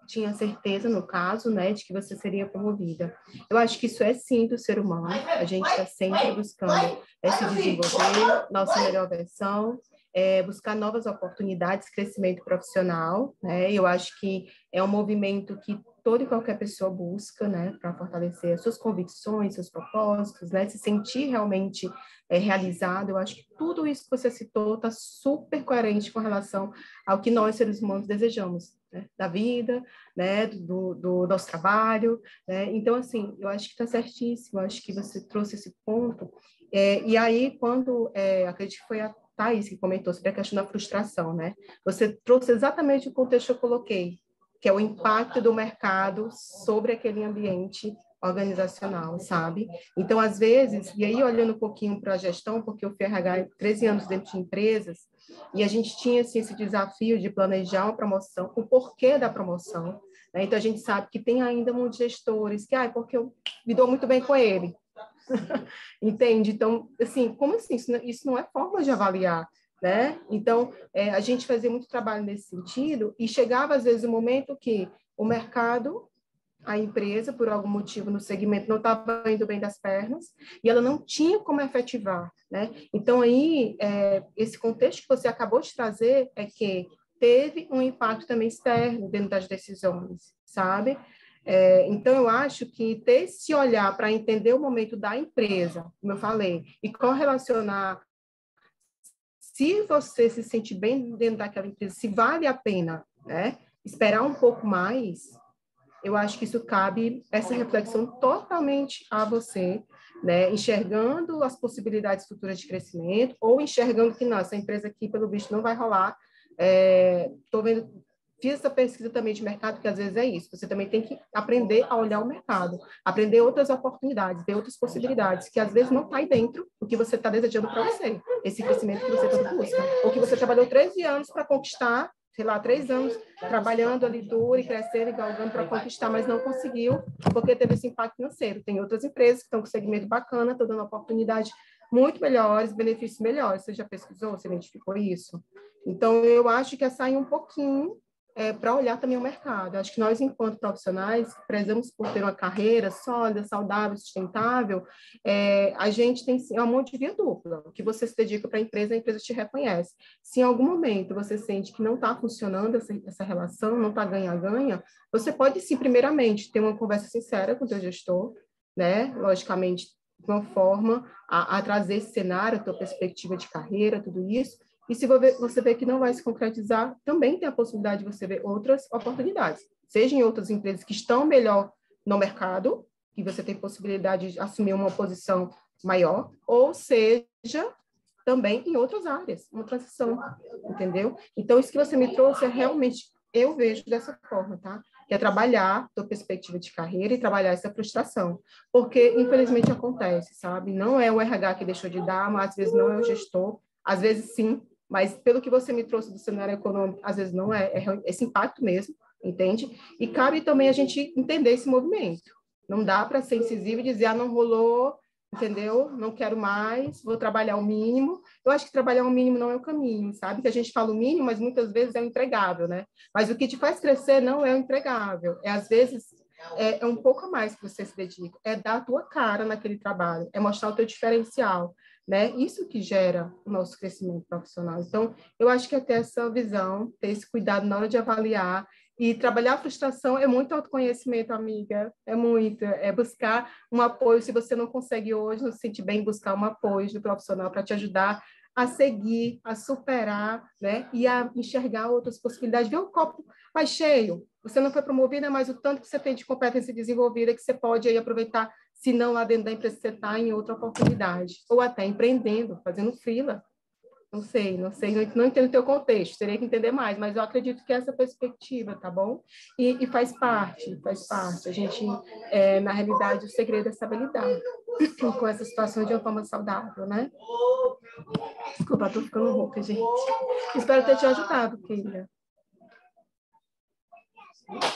tinha certeza, no caso, né, de que você seria promovida. Eu acho que isso é sim do ser humano, a gente está sempre buscando se desenvolver, nossa melhor versão, buscar novas oportunidades, crescimento profissional, né? Eu acho que é um movimento que toda e qualquer pessoa busca, né, para fortalecer as suas convicções, seus propósitos, né, se sentir realmente realizado. Eu acho que tudo isso que você citou está super coerente com relação ao que nós, seres humanos, desejamos, né, da vida, né, do nosso trabalho, né? Então, assim, eu acho que está certíssimo, eu acho que você trouxe esse ponto, e aí, quando, acredito que foi a Thaís que comentou sobre a questão da frustração, né? Você trouxe exatamente o contexto que eu coloquei, que é o impacto do mercado sobre aquele ambiente organizacional, sabe? Então, às vezes, e aí olhando um pouquinho para a gestão, porque eu fui RH 13 anos dentro de empresas, e a gente tinha assim, esse desafio de planejar uma promoção, o porquê da promoção, né? Então, a gente sabe que tem ainda muitos gestores que, porque eu me dou muito bem com ele. Entende? Então, assim, como assim? Isso não é forma de avaliar, né? Então, a gente fazia muito trabalho nesse sentido e chegava, às vezes, um momento que o mercado, a empresa, por algum motivo no segmento, não estava indo bem das pernas e ela não tinha como efetivar, né? Então, aí, esse contexto que você acabou de trazer é que teve um impacto também externo dentro das decisões, sabe? Então, eu acho que ter esse olhar para entender o momento da empresa, como eu falei, e correlacionar se você se sente bem dentro daquela empresa, se vale a pena, né, esperar um pouco mais, eu acho que isso cabe, essa reflexão totalmente a você, né, enxergando as possibilidades futuras de crescimento, ou enxergando que, não, essa empresa aqui, pelo visto, não vai rolar. Estou vendo, fiz essa pesquisa também de mercado, que às vezes é isso, você também tem que aprender a olhar o mercado, aprender outras oportunidades, ver outras possibilidades, que às vezes não está aí dentro do que você está desejando para você, esse crescimento que você tanto busca, ou que você trabalhou 13 anos para conquistar, sei lá, 3 anos trabalhando ali duro e crescendo e galgando para conquistar, mas não conseguiu, porque teve esse impacto financeiro. Tem outras empresas que estão com segmento bacana, estão dando oportunidade muito melhores, benefícios melhores. Você já pesquisou, você identificou isso? Então, eu acho que é sair um pouquinho para olhar também o mercado. Acho que nós, enquanto profissionais, prezamos por ter uma carreira sólida, saudável, sustentável, a gente tem uma mão de via dupla. O que você se dedica para a empresa te reconhece. Se em algum momento você sente que não está funcionando essa relação, não está ganha-ganha, você pode, sim, primeiramente, ter uma conversa sincera com o teu gestor, né? Logicamente, de uma forma a trazer esse cenário, a tua perspectiva de carreira, tudo isso. E se você vê que não vai se concretizar, também tem a possibilidade de você ver outras oportunidades, seja em outras empresas que estão melhor no mercado, que você tem possibilidade de assumir uma posição maior, ou seja, também em outras áreas, uma transição, entendeu? Então, isso que você me trouxe é realmente, eu vejo dessa forma, tá? Que é trabalhar a tua perspectiva de carreira e trabalhar essa frustração, porque, infelizmente, acontece, sabe? Não é o RH que deixou de dar, mas às vezes não é o gestor, às vezes sim, mas pelo que você me trouxe do cenário econômico, às vezes não é esse impacto mesmo, entende? E cabe também a gente entender esse movimento. Não dá para ser incisivo e dizer, não rolou, entendeu? Não quero mais, vou trabalhar o mínimo. Eu acho que trabalhar o mínimo não é o caminho, sabe? Que a gente fala o mínimo, mas muitas vezes é o entregável, né? Mas o que te faz crescer não é o entregável, às vezes é um pouco a mais que você se dedica, é dar a tua cara naquele trabalho, é mostrar o teu diferencial, né? Isso que gera o nosso crescimento profissional. Então, eu acho que é ter essa visão, ter esse cuidado na hora de avaliar e trabalhar a frustração é muito autoconhecimento, amiga, é muito, é buscar um apoio, se você não consegue hoje, não se sente bem, buscar um apoio do profissional para te ajudar a seguir, a superar, né? E a enxergar outras possibilidades, ver o copo mais cheio. Você não foi promovida, mas o tanto que você tem de competência desenvolvida que você pode aí aproveitar, se não lá dentro da empresa que você está, em outra oportunidade. Ou até empreendendo, fazendo freela. Não sei, não entendo o teu contexto, teria que entender mais, mas eu acredito que essa perspectiva, tá bom? E faz parte. A gente, na realidade, o segredo é saber lidar com essa situação de uma forma saudável, né? Desculpa, estou ficando rouca, gente. Espero ter te ajudado, Keila.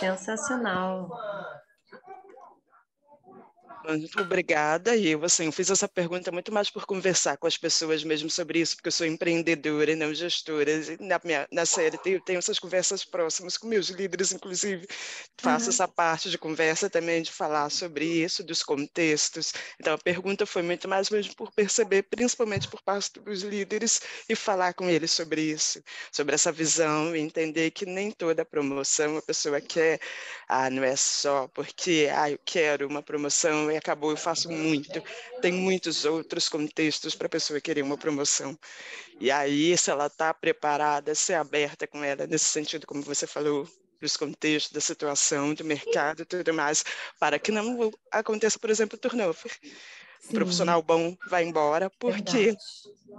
Sensacional. Muito obrigada. E eu, assim, eu fiz essa pergunta muito mais por conversar com as pessoas mesmo sobre isso, porque eu sou empreendedora e não gestora. E na CLT eu tenho essas conversas próximas com meus líderes, inclusive faço essa parte de conversa também, de falar sobre isso, dos contextos. Então, a pergunta foi muito mais mesmo por perceber, principalmente por parte dos líderes, e falar com eles sobre isso, sobre essa visão, e entender que nem toda promoção a pessoa quer, não é só porque eu quero uma promoção e acabou, eu faço muito. Tem muitos outros contextos para a pessoa querer uma promoção. E aí, se ela está preparada, ser aberta com ela, nesse sentido, como você falou, dos contextos, da situação, do mercado e tudo mais, para que não aconteça, por exemplo, o turnover. O profissional bom vai embora porque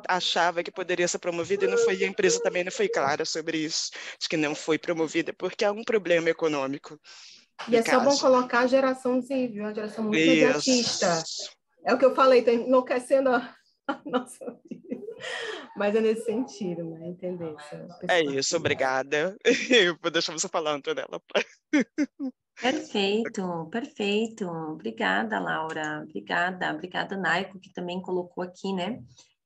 achava que poderia ser promovido e não foi, e a empresa também não foi clara sobre isso, de que não foi promovida porque há um problema econômico. E é só bom colocar a geração Z, viu? A geração muito imediatista. É o que eu falei, está enlouquecendo a nossa vida. Mas é nesse sentido, né? Entender essa É perspectiva. isso, obrigada. Vou deixar você falar, Antonella. Perfeito, perfeito. Obrigada, Laura. Obrigada, Naico, que também colocou aqui, né?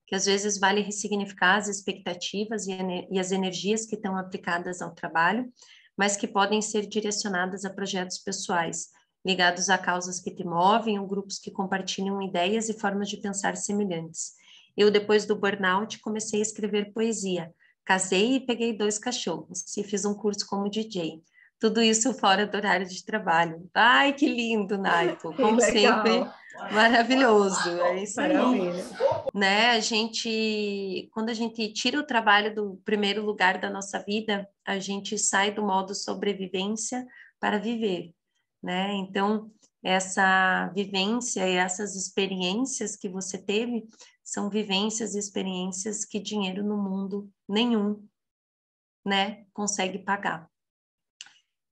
Que às vezes vale ressignificar as expectativas e as energias que estão aplicadas ao trabalho, mas que podem ser direcionadas a projetos pessoais, ligados a causas que te movem ou grupos que compartilham ideias e formas de pensar semelhantes. Eu, depois do burnout, comecei a escrever poesia. Casei e peguei 2 cachorros e fiz um curso como DJ. Tudo isso fora do horário de trabalho. Ai, que lindo, Naiko. Que Como legal. sempre, maravilhoso. É isso aí. Maravilha. Né? Quando a gente tira o trabalho do primeiro lugar da nossa vida, a gente sai do modo sobrevivência para viver, né? Então, essa vivência e essas experiências que você teve são vivências e experiências que dinheiro no mundo nenhum, né, consegue pagar.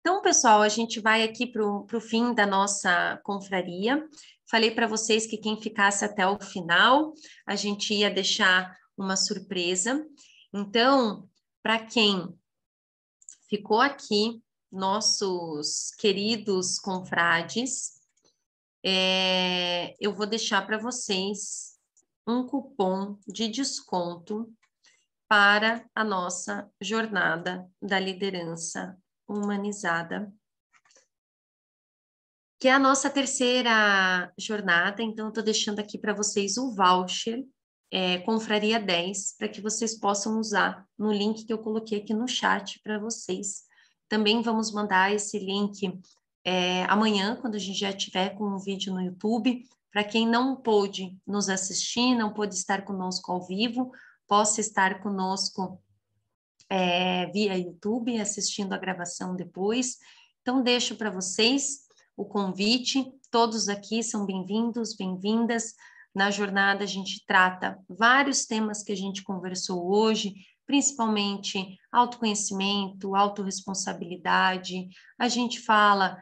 Então, pessoal, a gente vai aqui para o fim da nossa confraria. Falei para vocês que quem ficasse até o final, a gente ia deixar uma surpresa. Então, para quem ficou aqui, nossos queridos confrades, eu vou deixar para vocês um cupom de desconto para a nossa jornada da liderança humanizada, que é a nossa terceira jornada. Então, eu estou deixando aqui para vocês o voucher, Confraria 10, para que vocês possam usar no link que eu coloquei aqui no chat para vocês. Também vamos mandar esse link amanhã, quando a gente já estiver com um vídeo no YouTube, para quem não pôde nos assistir, não pôde estar conosco ao vivo, possa estar conosco via YouTube, assistindo a gravação depois. Então, deixo para vocês o convite, todos aqui são bem-vindos, bem-vindas. Na jornada, a gente trata vários temas que a gente conversou hoje, principalmente autoconhecimento, autorresponsabilidade, a gente fala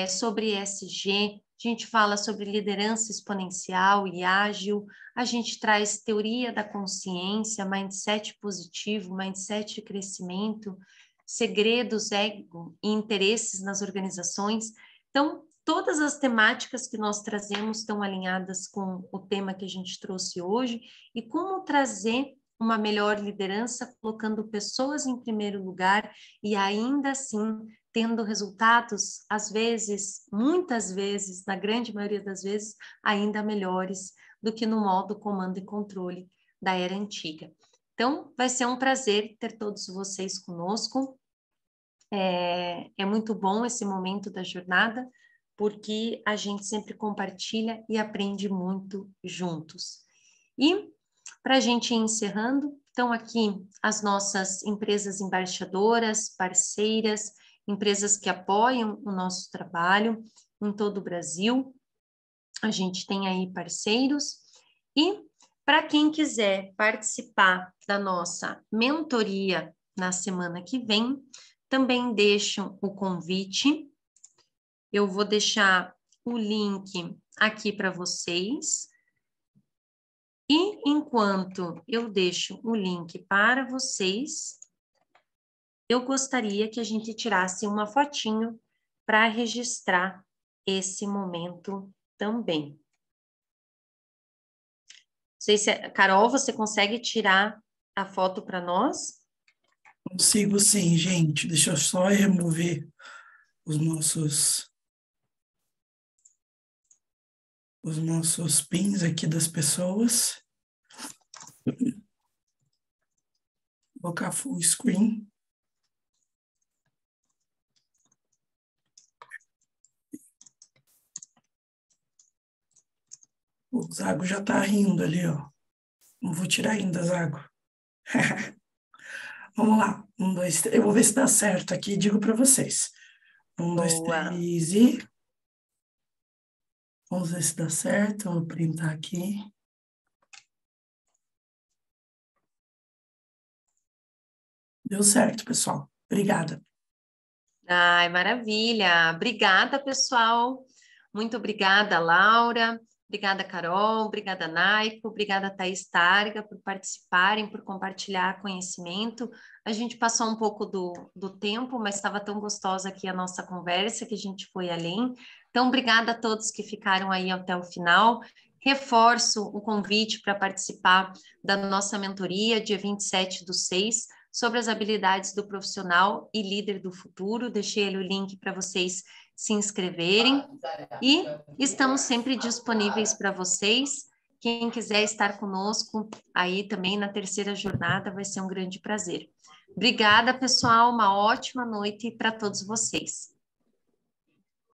sobre ESG, a gente fala sobre liderança exponencial e ágil, a gente traz teoria da consciência, mindset positivo, mindset de crescimento, segredos, ego e interesses nas organizações. Então, todas as temáticas que nós trazemos estão alinhadas com o tema que a gente trouxe hoje e como trazer uma melhor liderança, colocando pessoas em primeiro lugar e ainda assim tendo resultados, às vezes, muitas vezes, na grande maioria das vezes, ainda melhores do que no modo comando e controle da era antiga. Então, vai ser um prazer ter todos vocês conosco. É muito bom esse momento da jornada, porque a gente sempre compartilha e aprende muito juntos. E, para a gente ir encerrando, estão aqui as nossas empresas embaixadoras, parceiras, empresas que apoiam o nosso trabalho em todo o Brasil. A gente tem aí parceiros. E para quem quiser participar da nossa mentoria na semana que vem, também deixo o convite. Eu vou deixar o link aqui para vocês. E enquanto eu deixo o link para vocês, eu gostaria que a gente tirasse uma fotinho para registrar esse momento também. Não sei se, Carol, você consegue tirar a foto para nós? Consigo sim, gente. Deixa eu só remover os nossos pins aqui das pessoas. Colocar full screen. O Zago já tá rindo ali, ó. Não vou tirar ainda, Zago. Vamos lá. 1, 2, 3. Eu vou ver se dá certo aqui e digo para vocês. 1, 2, 3 e... Vamos ver se dá certo. Vou printar aqui. Deu certo, pessoal. Obrigada. Ai, maravilha. Obrigada, pessoal. Muito obrigada, Laura. Obrigada, Carol. Obrigada, Naico. Obrigada, Thaís Targa, por participarem, por compartilhar conhecimento. A gente passou um pouco do tempo, mas estava tão gostosa aqui a nossa conversa que a gente foi além. Então, obrigada a todos que ficaram aí até o final. Reforço o convite para participar da nossa mentoria, dia 27/6, sobre as habilidades do profissional e líder do futuro. Deixei ali o link para vocês se inscreverem e estamos sempre disponíveis para vocês. Quem quiser estar conosco aí também na terceira jornada vai ser um grande prazer. Obrigada, pessoal. Uma ótima noite para todos vocês.